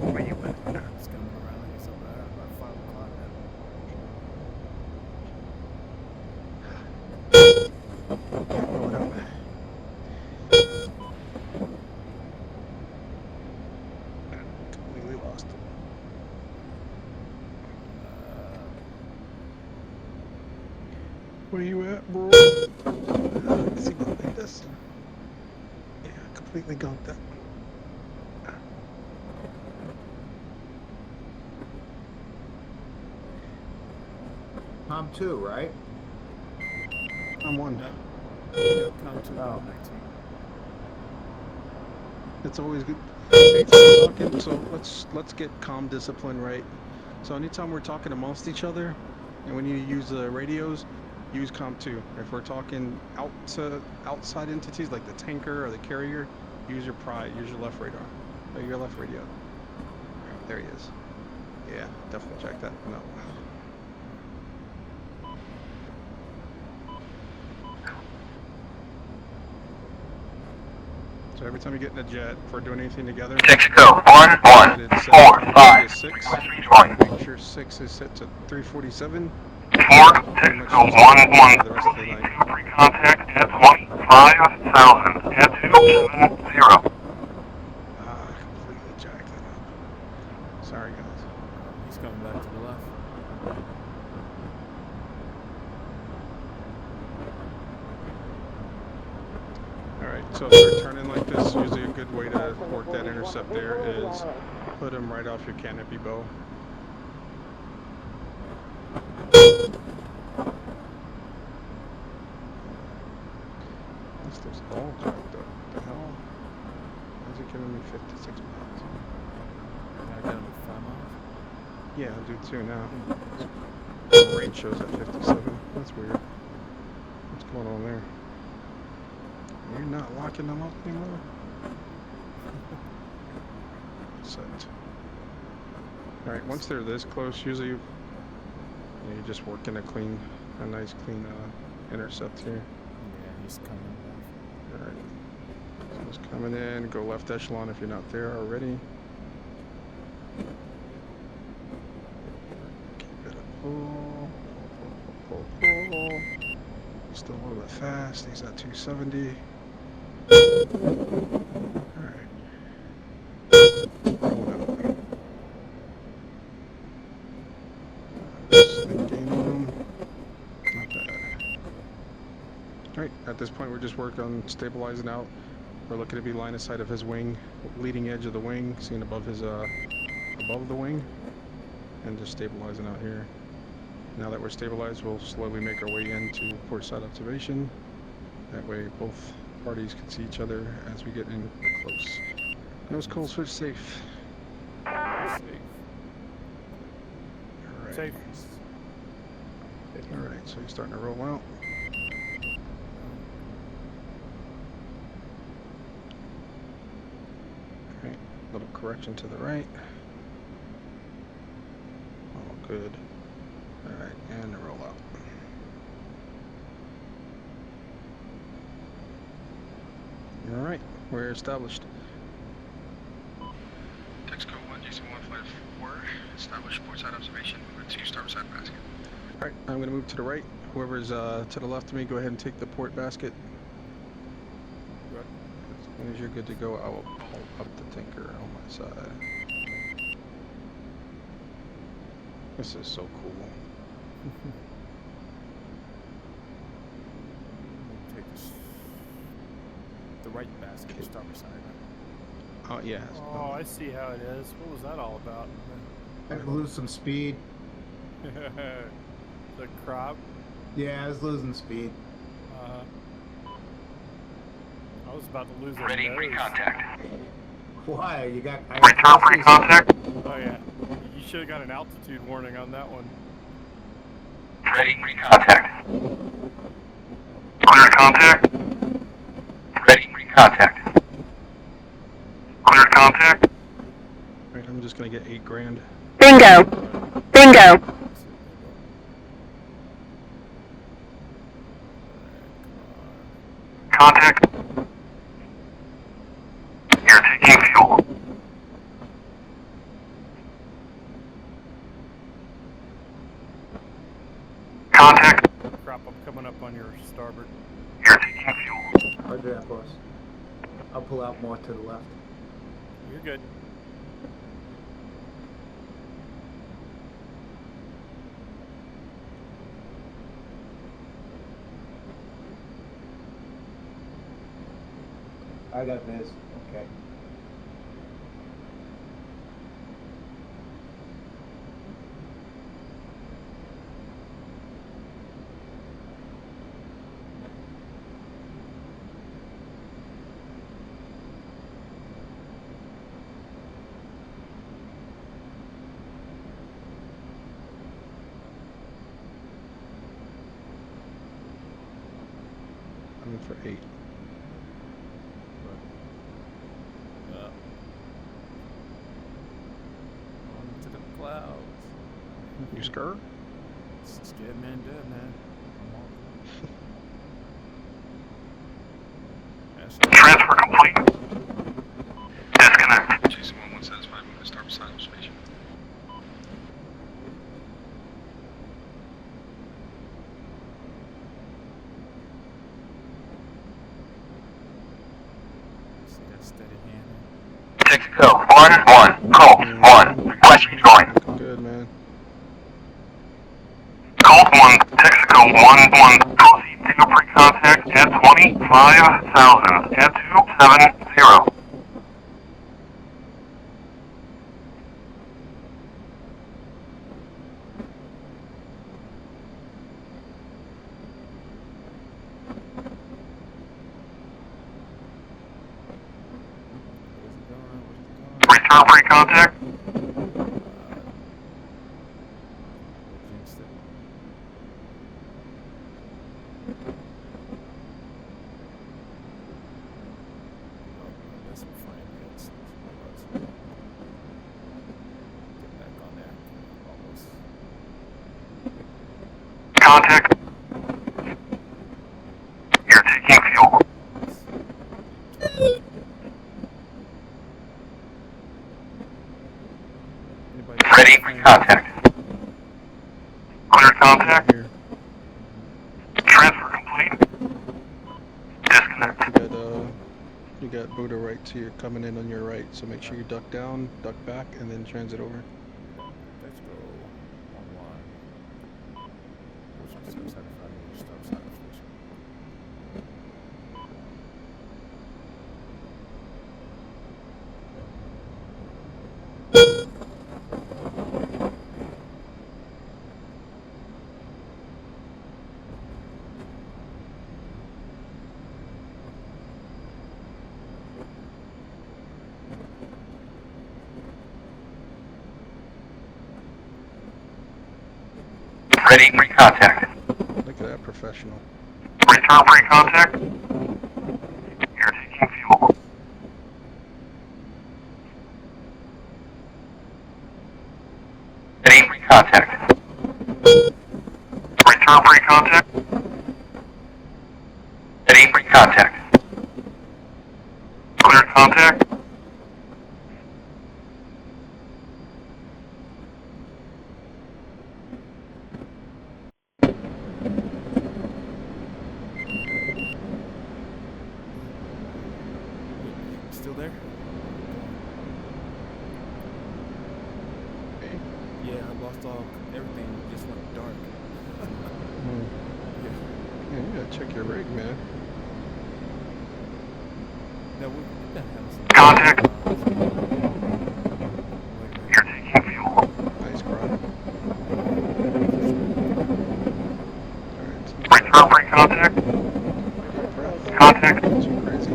Where you at? It's coming around like it's about 5 o'clock Roll it up. Completely lost it. Where you at, bro? Let's see what like this. Yeah, completely gunked that. I'm 2, right? I'm one. Yep, count to Oh. 19. It's always good. Hey, so we're talking, so let's get calm discipline right. So anytime we're talking amongst each other, and we need to use the radios, use COM 2. If we're talking outside entities like the tanker or the carrier, use your pride, use your left radar, or your left radio. There he is. Yeah, definitely check that. No. So every time you get in a jet, if we're doing anything together, 6 go. 1-1. 4, 5. 6. Request rejoin. Make sure 6 is set to 347. 4, 6 go. 1-1. Proceed to pre-contact at 25,000. At 270. Completely jacked that up. Sorry, guys. He's coming back to the left. Alright, so if they're turning like this, usually a good way to work that intercept there is put them right off your canopy bow. This thing's all jacked up. What the hell? Why is it giving me 56 miles? I got him at 5 miles. Yeah, I'll do 2 now. The range shows at 57. That's weird. What's going on there? You're not locking them up anymore? Set. Alright, once they're this close, usually you're just working a nice clean intercept here. Yeah, he's coming back. Alright. So it's coming in, go left echelon if you're not there already. Keep it a pull. Pull. Still a little bit fast, he's at 270. Alright. Roll out. Slight gain on him. Not bad. Alright, at this point we're just working on stabilizing out. We're looking to be line of sight of his wing, leading edge of the wing, seen above his above the wing, and just stabilizing out here. Now that we're stabilized, we'll slowly make our way into port side observation. That way both parties can see each other as we get in close. Nose cold switch safe. Safe. Alright. Safe. Alright, so he's starting to roll out. Alright, little correction to the right. All good. Alright, and the roll out. Alright, we're established. Texaco 1, Jason 154, established port side observation, moving to starboard side basket. Alright, I'm going to move to the right. Whoever's to the left of me, go ahead and take the port basket. Right. As soon as you're good to go, I will pull up the tanker on my side. This is so cool. Take this. The right basket, starboard side. Oh, yeah. Oh, I see how it is. What was that all about? I could lose some speed. The crop. Yeah, I was losing speed. I was about to lose a Ready, nose. pre-contact. Why? You got... I Return lost you pre-contact. Oh yeah, you should have got an altitude warning on that one. Ready, pre-contact. Clear contact. Ready, pre-contact. Clear contact. Right, I'm just gonna get 8 grand. Bingo. Bingo. Contact. You're taking fuel. Contact. Crap, I'm coming up on your starboard. You're taking fuel. Roger that, boss. I'll pull out more to the left. You're good. I got this. Okay. I'm in for 8. On to the clouds. You scared? Scared man dead, man. Transfer complete. Disconnect. Jason 11 satisfied. I'm gonna start beside observation. See that steady hand? Texaco 1-1. Colt 1. Request rejoin. Good, man. Colt 1. Texaco 1-1. Proceed to pre-contact at 25,000. At 270. Where's it going? Where's it going? Return pre-contact. Jinxed it. Oh, that's some funny hits. Get back on there. Almost. Contact. You're taking fuel. Anybody Ready pre-contact. Clear contact. Here. Transfer complete. Disconnect. You got Buddha right to your coming in on your right, so make sure you duck down, duck back, and then transit over. Let's go online. Which is 75 meters stop sign station. Ready pre-contact. Look at that professional. Return pre-contact. You're taking fuel. Ready pre-contact. Return pre-contact. Ready pre-contact. Clear contact. Still there? Hey. Yeah, I lost all everything. Just went dark. Yeah. Man, you gotta check your rig, man. Now we've been having some Contact. Wait a minute. You're taking fuel. I Return free contact. Deep breath. Contact. Too crazy.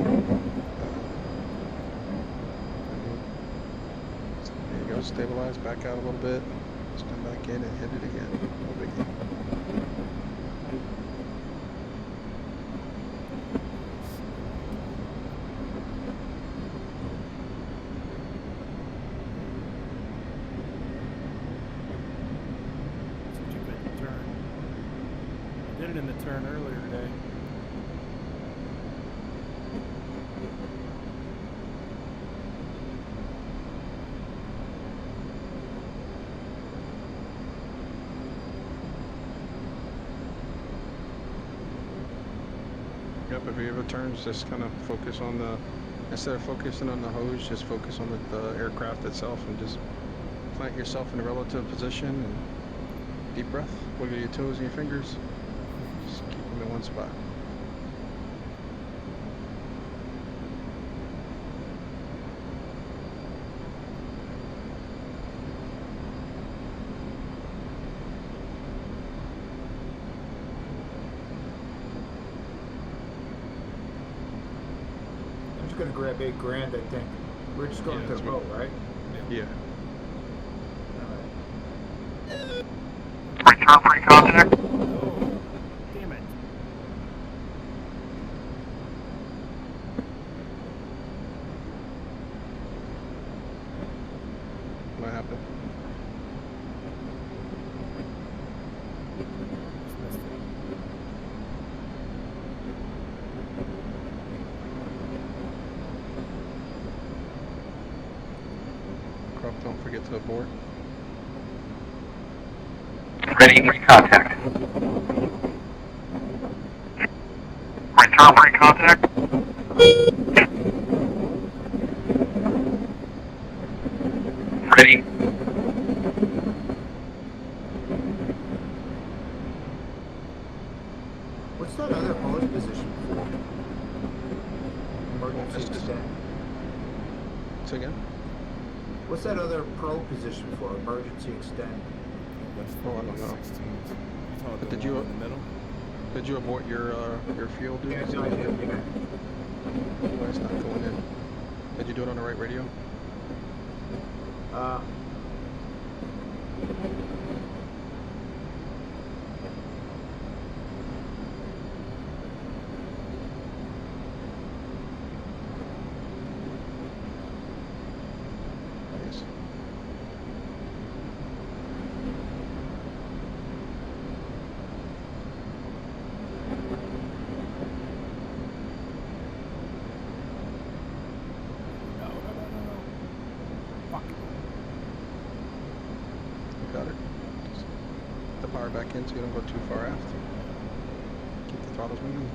There you go. Stabilize. Back out a little bit. Just come back in and hit it again. No biggie. That's what you did in the turn. I did it in the turn earlier today. Yep, if you ever turns, just kind of focus on the, instead of focusing on the hose, just focus on the aircraft itself and just plant yourself in a relative position and deep breath. Wiggle your toes and your fingers. Just keep them in one spot. I'm just gonna grab $8,000, I think. We're just going Yeah, to the that's boat, right? Yeah. Alright. Return free contact. Oh, damn it. What happened? Just missed it. Crop, don't forget to abort. Ready for contact. Return free contact. Ready. What's that other hose position for? Emergency That's just- extend. Say again? What's that other pro position for? Emergency extend. That's Oh, I don't know. 16s. You talking But the did you- one in the middle? Did you abort your fuel, dude? Yeah, no, I did. Yeah. Why it's not going in? Did you do it on the right radio? Uh, Yes. No. Fuck. You got it. Just put the power back in so you don't go too far aft. Keep the throttles moving.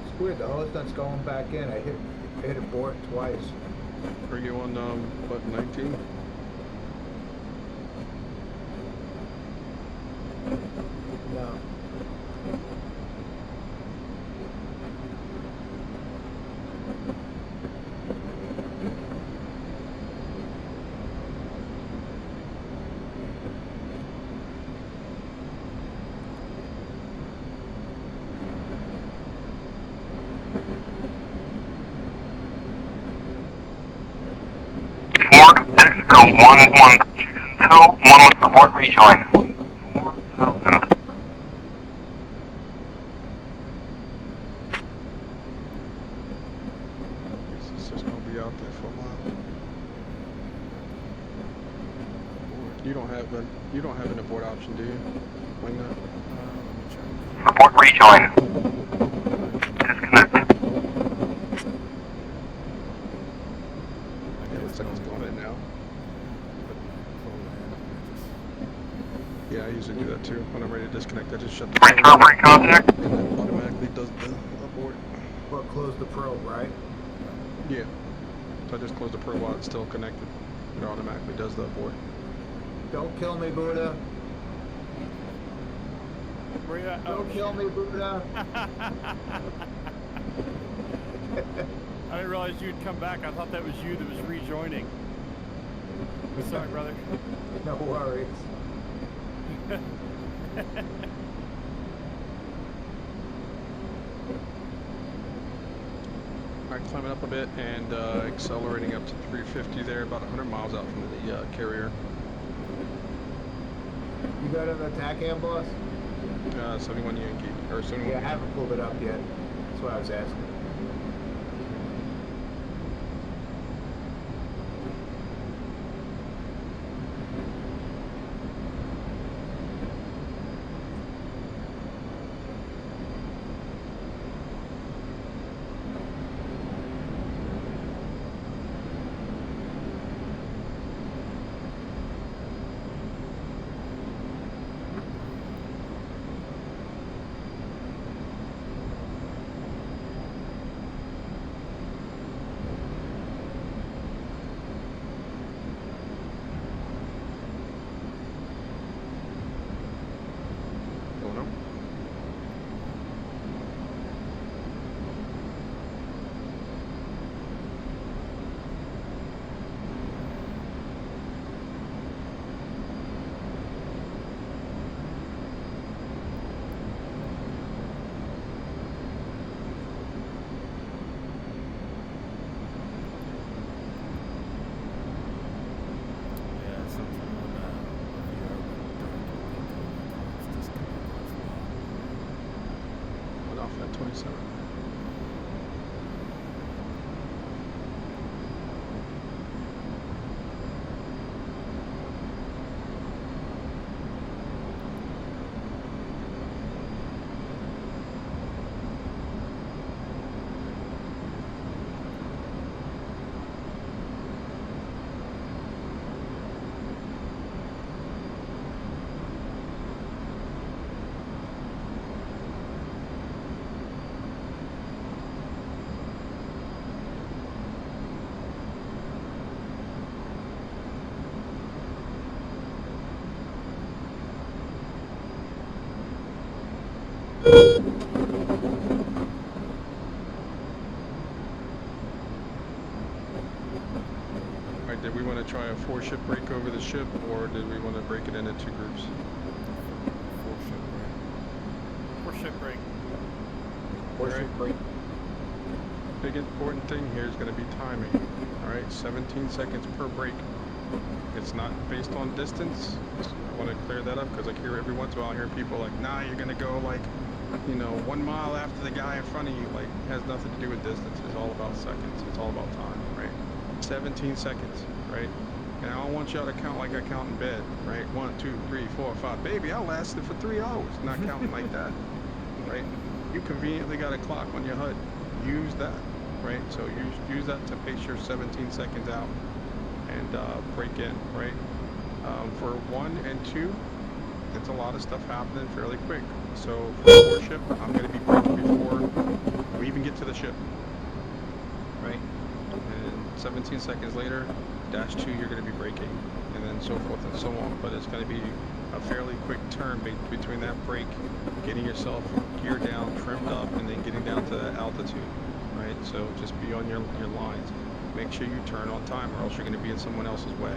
it's weird. The hose nuts going back in. I hit abort twice. Are you on button 19? No. Ford, Mexico 112, 1 with support rejoin. 4,000. It's just gonna be out there for a while. You don't have an abort option, do you? Wing nut? Let me check. Support rejoin. Disconnect. Yeah, looks like it's going in now. Put my program. Yeah, I usually do that too. When I'm ready to disconnect, I just shut the probe Return free contact. and it automatically does the abort. Or close the probe, right? Yeah. So I just close the probe while it's still connected. It automatically does the abort. Don't kill me, Buddha. Where you at? Don't kill me, Buddha. I didn't realize you'd come back. I thought that was you that was rejoining. Sorry, brother. No worries. Alright, climbing up a bit and accelerating up to 350 there, about 100 miles out from the carrier. You got an attack hand, boss? 71 Yankee, or 71 Yeah, I haven't pulled it up yet. That's why I was asking. Going up. Yeah, something when VR it's disconnected as well. Went off at 27. Alright, did we want to try a 4-ship break over the ship, or did we want to break it into 2 groups? Or ship break. Or Alright. should break. Big important thing here is going to be timing. Alright, 17 seconds per break. It's not based on distance. I want to clear that up because I hear every once in a while I hear people like, nah, you're going to go like, 1 mile after the guy in front of you. Like, it has nothing to do with distance. It's all about seconds. It's all about time, right? 17 seconds, right? And I don't want y'all to count like I count in bed, right? 1, 2, 3, 4, 5. Baby, I lasted for 3 hours. Not counting like that, right? You conveniently got a clock on your HUD. Use that, right? So use that to pace your 17 seconds out and break in, right? For 1 and 2, it's a lot of stuff happening fairly quick. So for 4 ship, I'm going to be breaking before we even get to the ship, right? And 17 seconds later, -2, you're going to be braking, and then so forth and so on. But it's going to be a fairly quick turn between that break, getting yourself geared down, trimmed up, and then getting down to that altitude, right? So just be on your lines. Make sure you turn on time, or else you're going to be in someone else's way.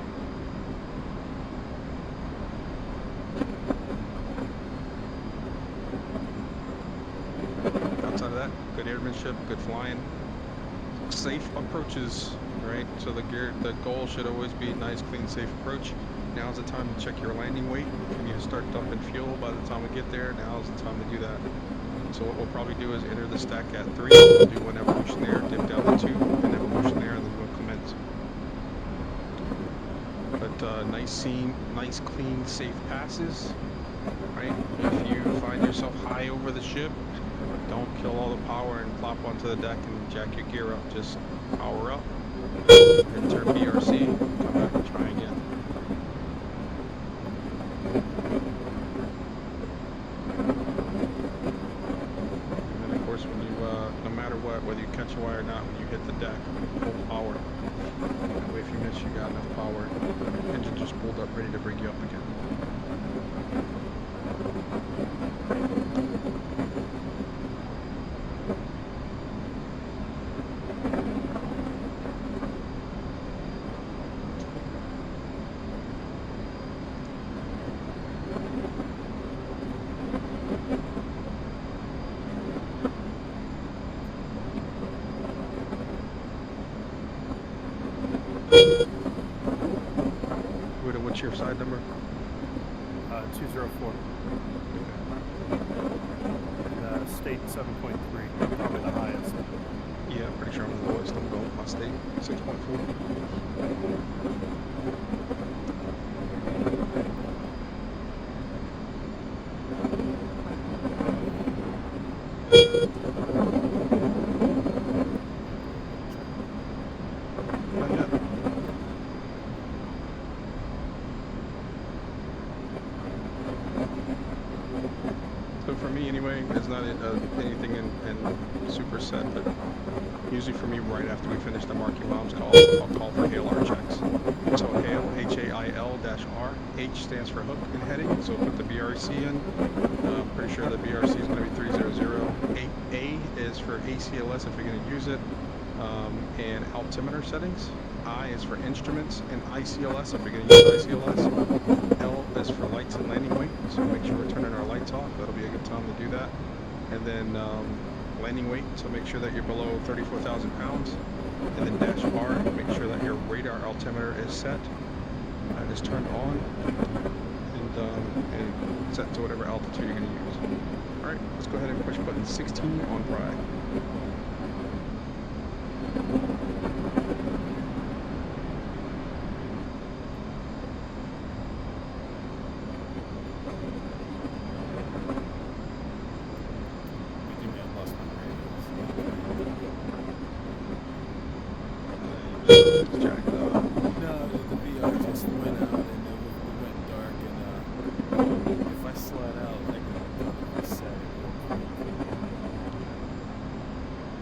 Outside of that, good airmanship, good flying, safe approaches, right? So the goal should always be nice, clean, safe approach. Now's the time to check your landing weight. If you need to start dumping fuel by the time we get there, now's the time to do that. So what we'll probably do is enter the stack at 3, we'll do 1 evolution there, dip down to 2, an evolution there, and then we'll commence. But nice scene, nice, clean, safe passes, right? If you find yourself high over the ship, don't kill all the power and plop onto the deck and jack your gear up. Just power up, and turn BRC, come back and try again. to bring you up again. What's your side number? 204. State 7.3, probably the highest. Yeah, I'm pretty sure I'm the lowest. I'm going with my state, 6.4. Not yet. So for me anyway, there's not anything in super set, but usually for me right after we finish the marking bombs call, I'll call for HAIL-R checks. So HAIL, H-A-I-L-R, H stands for hook and heading, so put the BRC in. I'm pretty sure the BRC is going to be 300. A is for ACLS if you're going to use it, and altimeter settings. I is for instruments and ICLS if you're going to use ICLS. L is for lights and landing weight, so make sure we're turning our lights off. That'll be a good time to do that. And then landing weight, so make sure that you're below 34,000 pounds. And then dash R, make sure that your radar altimeter is set, is turned on, and set to whatever altitude you're going to use. All right, let's go ahead and push button 16 on Pride. Jacked up. No, the VR just went out and it went dark and if I slide out, I can reset it real quick.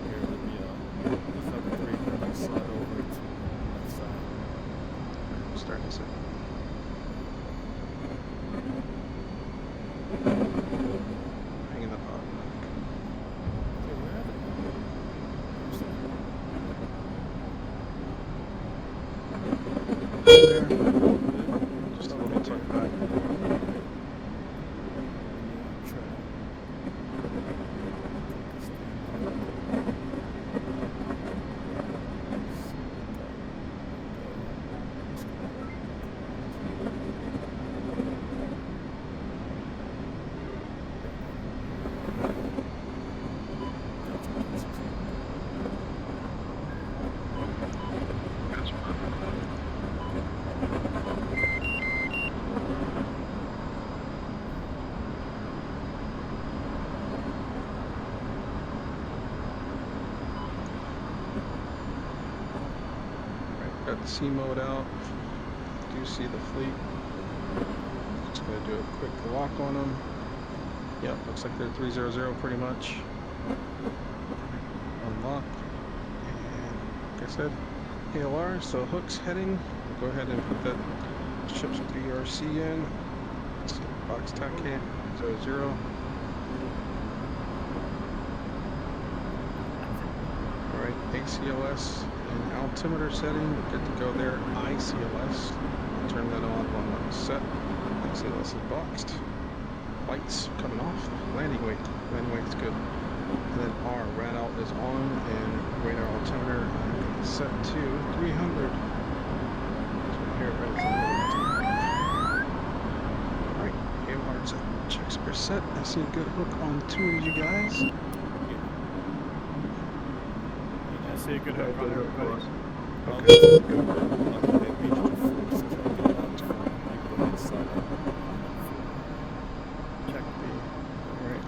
Here, let me lift up the 300, slide over to the left side. Start this up. Hanging up on. Okay, where are they? There. Just a little tuck back. Got the C mode out. Do see the fleet. Just gonna do a quick lock on them. Yep, looks like they're 300 pretty much. Unlock. And like I said, HAIL-R, so hooks heading. Go ahead and put that ship's BRC in. Let's see, box tack in 00. Alright, ACLS and altimeter setting, we're good to go there. ICLS, turn that on when set. ACLS is boxed. Lights coming off. Landing weight's good. And then R, rad alt is on, and radar altimeter set to 300. So here it is. Alright, HAIL-R checks are set. I see a good hook on 2 of you guys. I see a good hook on everybody. Okay. Check B. Alright.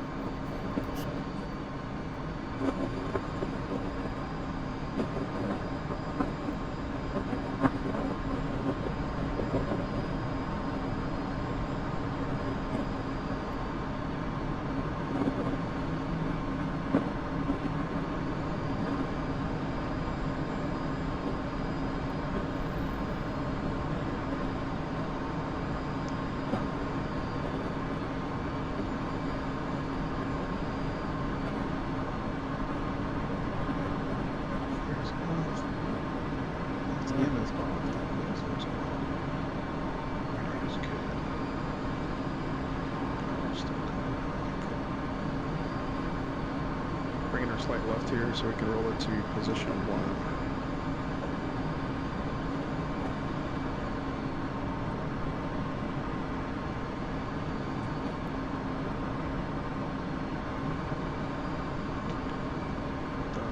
gain our slight left here so we can roll it to position 1.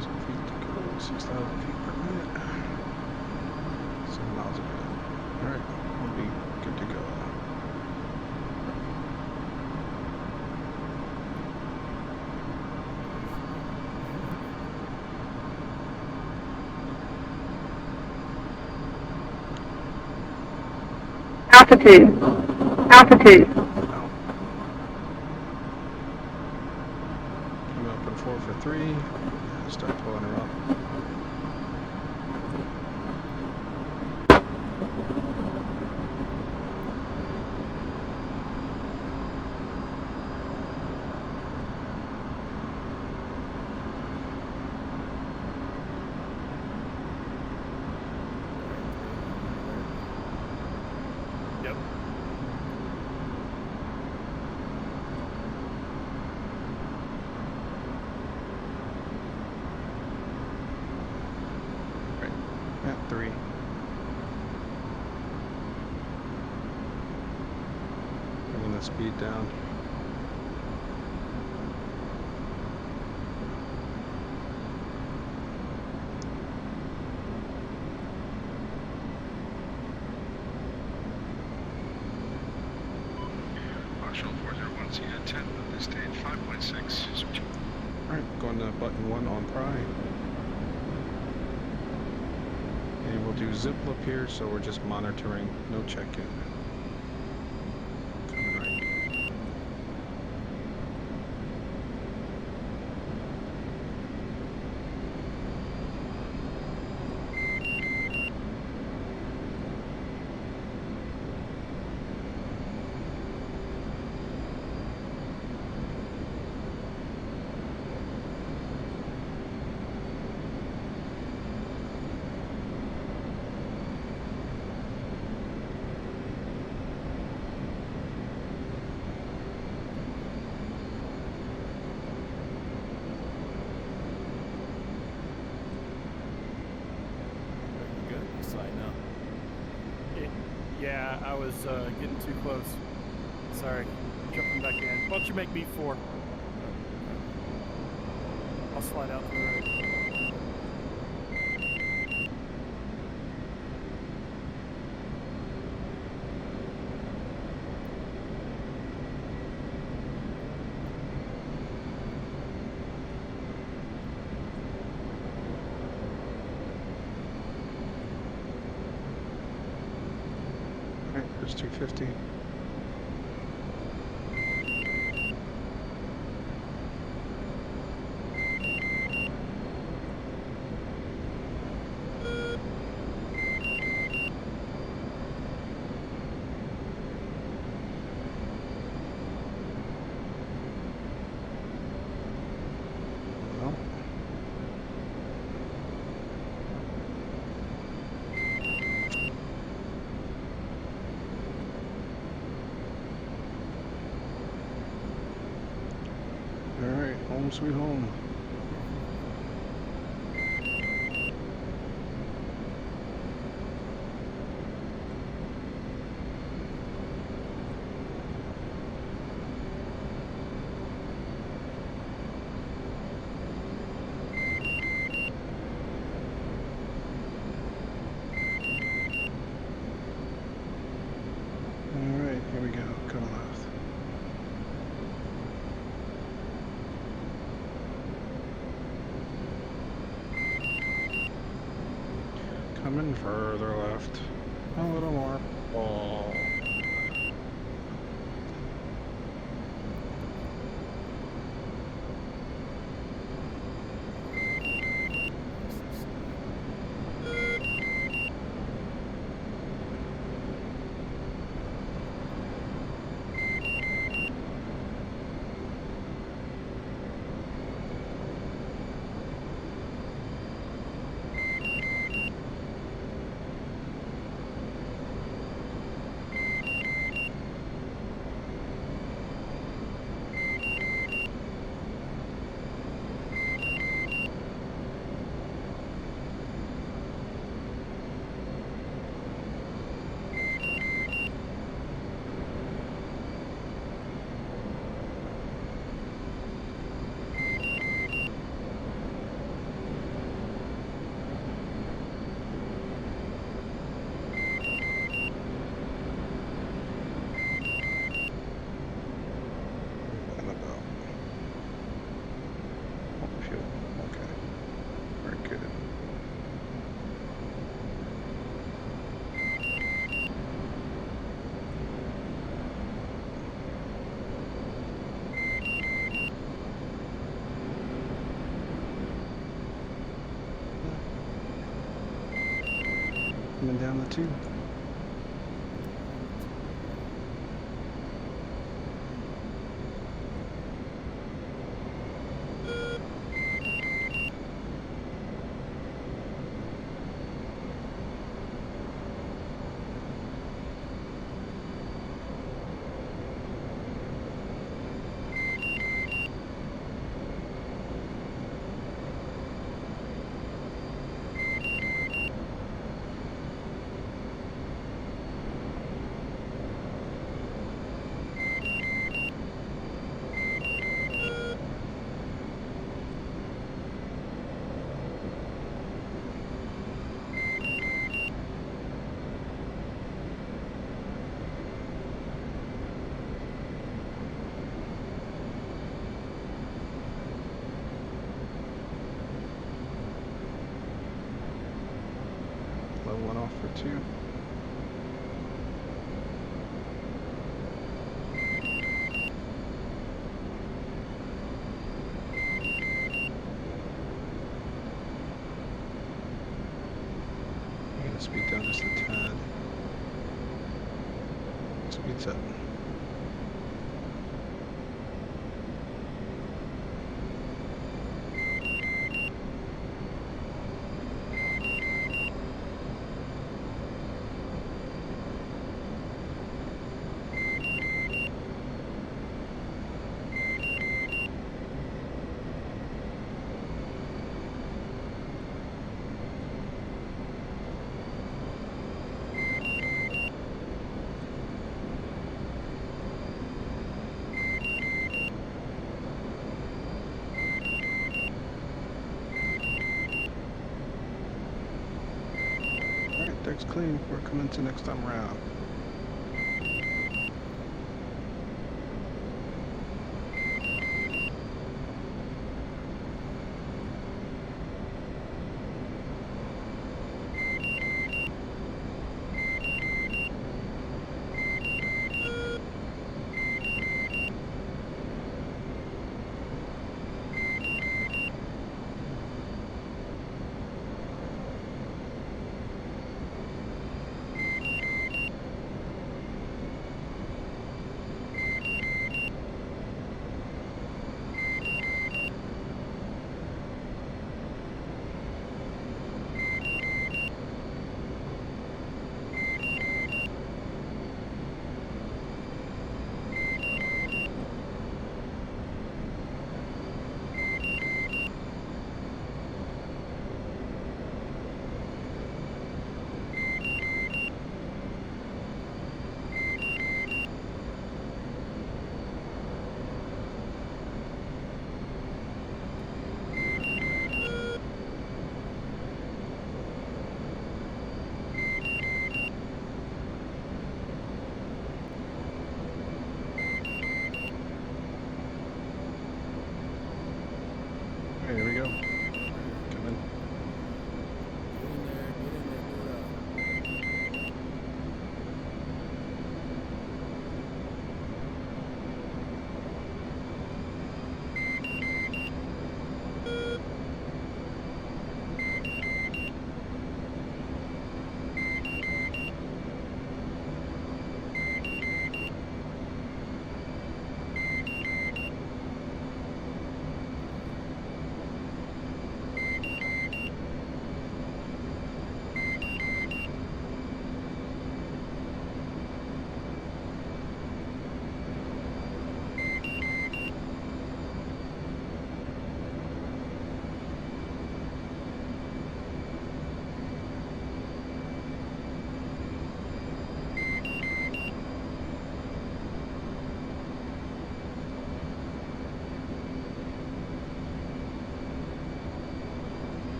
Feet to go, 6,000 feet per minute. 7 miles a minute. Alright, we'll be good to go. Altitude. Altitude. Out. Come up and 4 for 3. Start pulling her up. Yep. At 3. Bringing the speed down. Marshall 401 C at 10, this stage 5.6. Switch. Alright, going to button 1 on Pry. And we'll do zip up here, so we're just monitoring, no check-in. Coming right. Good. You slide now. Yeah, I was getting too close. Sorry. Jumping back in. Why don't you make me 4? I'll slide out to the right. Alright, there's 250. Well, alright, home sweet home. Alright, here we go, coming left. Coming further left. A little more. Oh. down the tube. Low one off for 2. I'm gonna speed down just a tad. Speed set. Alright, deck's clean. We're coming to next time around.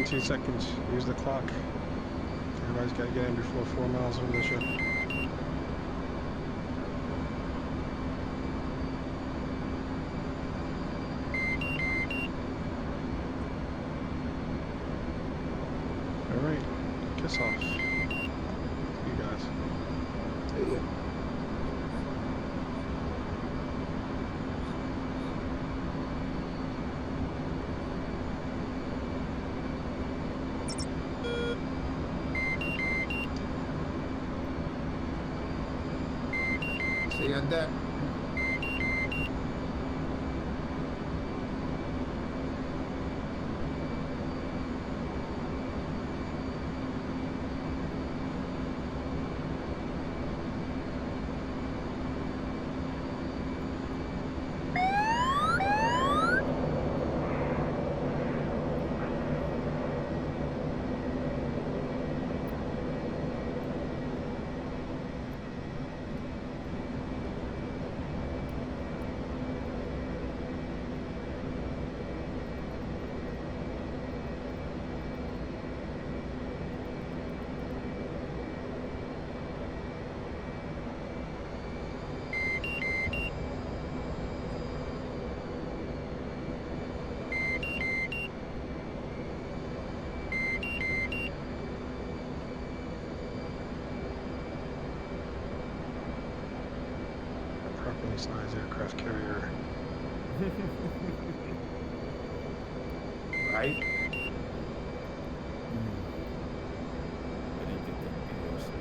17 seconds. Use the clock. Everybody's got to get in before 4 miles over the ship. All right, kiss off. You guys. Yeah. See you on deck. Properly sized aircraft carrier. Right? I didn't get that video, so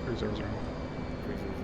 300. 300.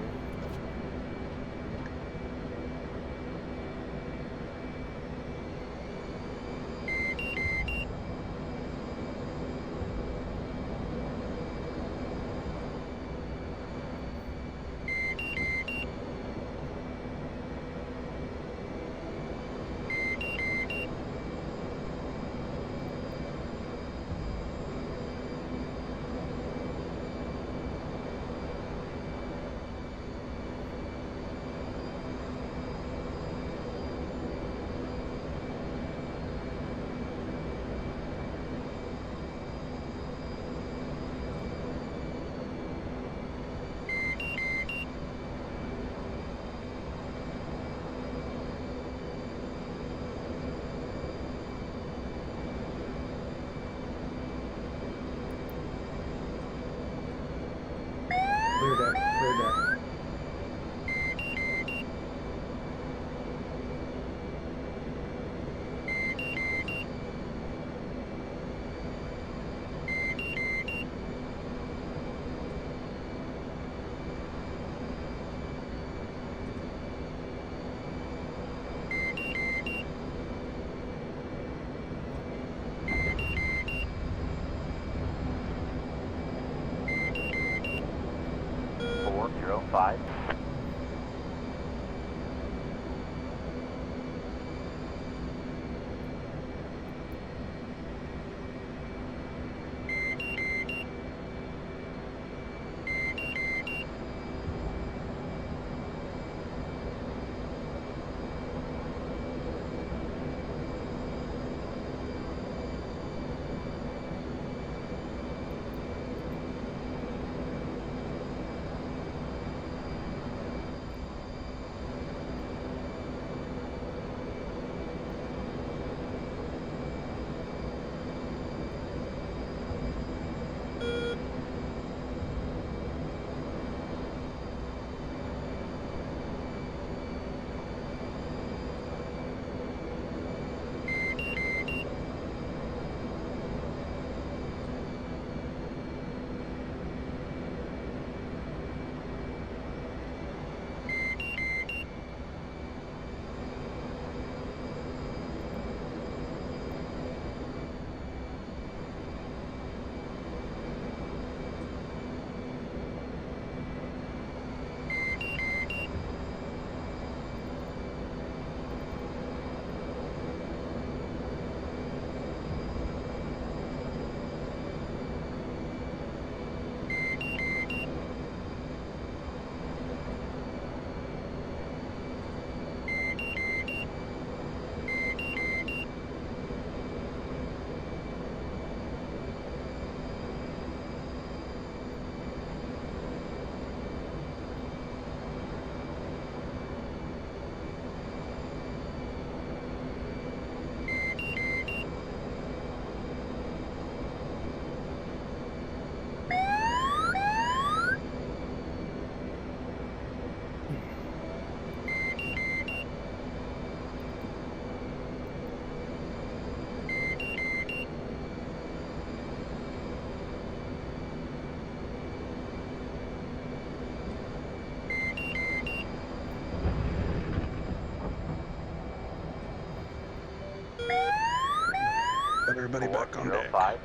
Got everybody back on deck. 405.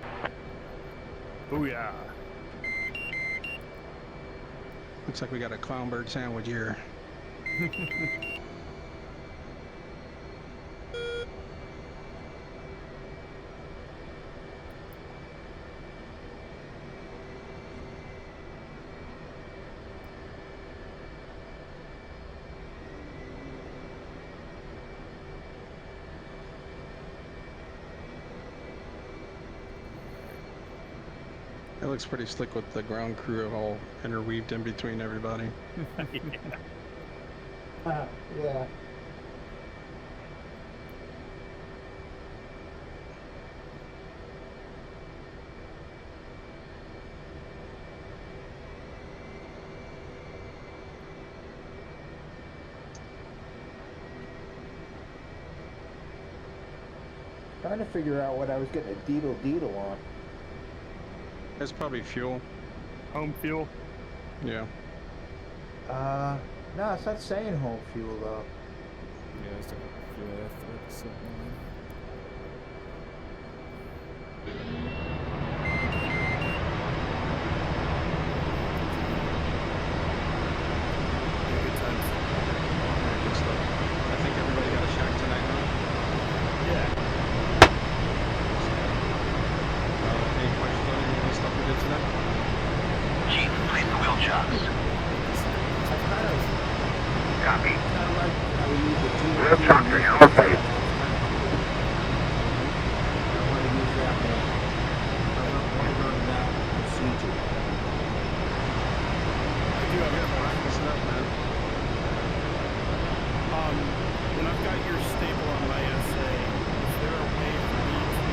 Booyah. Looks like we got a clownbird sandwich here. It looks pretty slick with the ground crew all interweaved in between everybody. Yeah. Trying to figure out what I was getting a deedle on. It's probably fuel. Home fuel. Yeah. No, it's not saying home fuel though. Yeah, it's like fuel after something. Good times. Good stuff. I think everybody got a shack tonight, huh? Yeah. Any questions on any of the stuff we did tonight? Chief, complete the wheel jobs. I Copy. kind of like how we use the deedle. Wheel tractor, your face. I want to use that more. I want to learn that procedure. I do have a Practice it up, man. When I've got your staple on my essay, is there a way for me to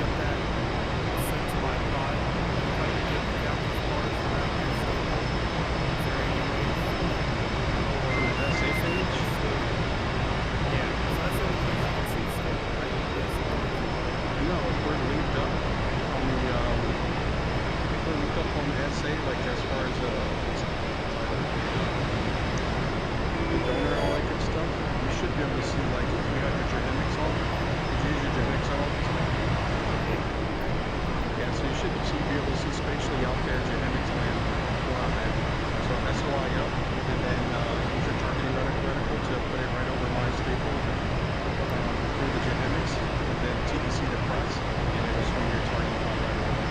get that sent to my pod? If I can get the captain's bars around your staple, is there any way? From the essay page? Yeah, so that's the only place I can see staple, right? Yes. No, we're linked up on the we're linked up on the essay, like as far as the donor and all that good stuff. You should be able to see like if you have your genetics on. Did you use your genetics on all the time? Yeah, so you should be able to see spatially out there genetics land. Go out there. So SOI up, and then use your targeting reticle to put it right over my staple through the genetics, and then TDC the press, and it'll swing your targeting pod right over.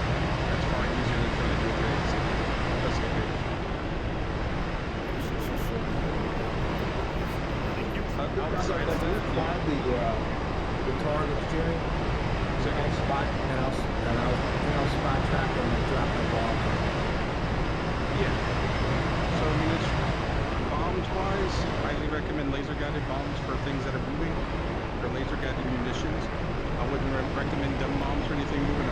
That's far easier than trying to do it. That's the big. Outside of it, Find the targets, Jimmy. So I'll spot and I'll spot track them and drop my bombs. yeah. So I mean, it's bombs-wise, highly recommend laser-guided bombs for things that are moving, or laser-guided munitions. I wouldn't recommend dumb bombs or anything moving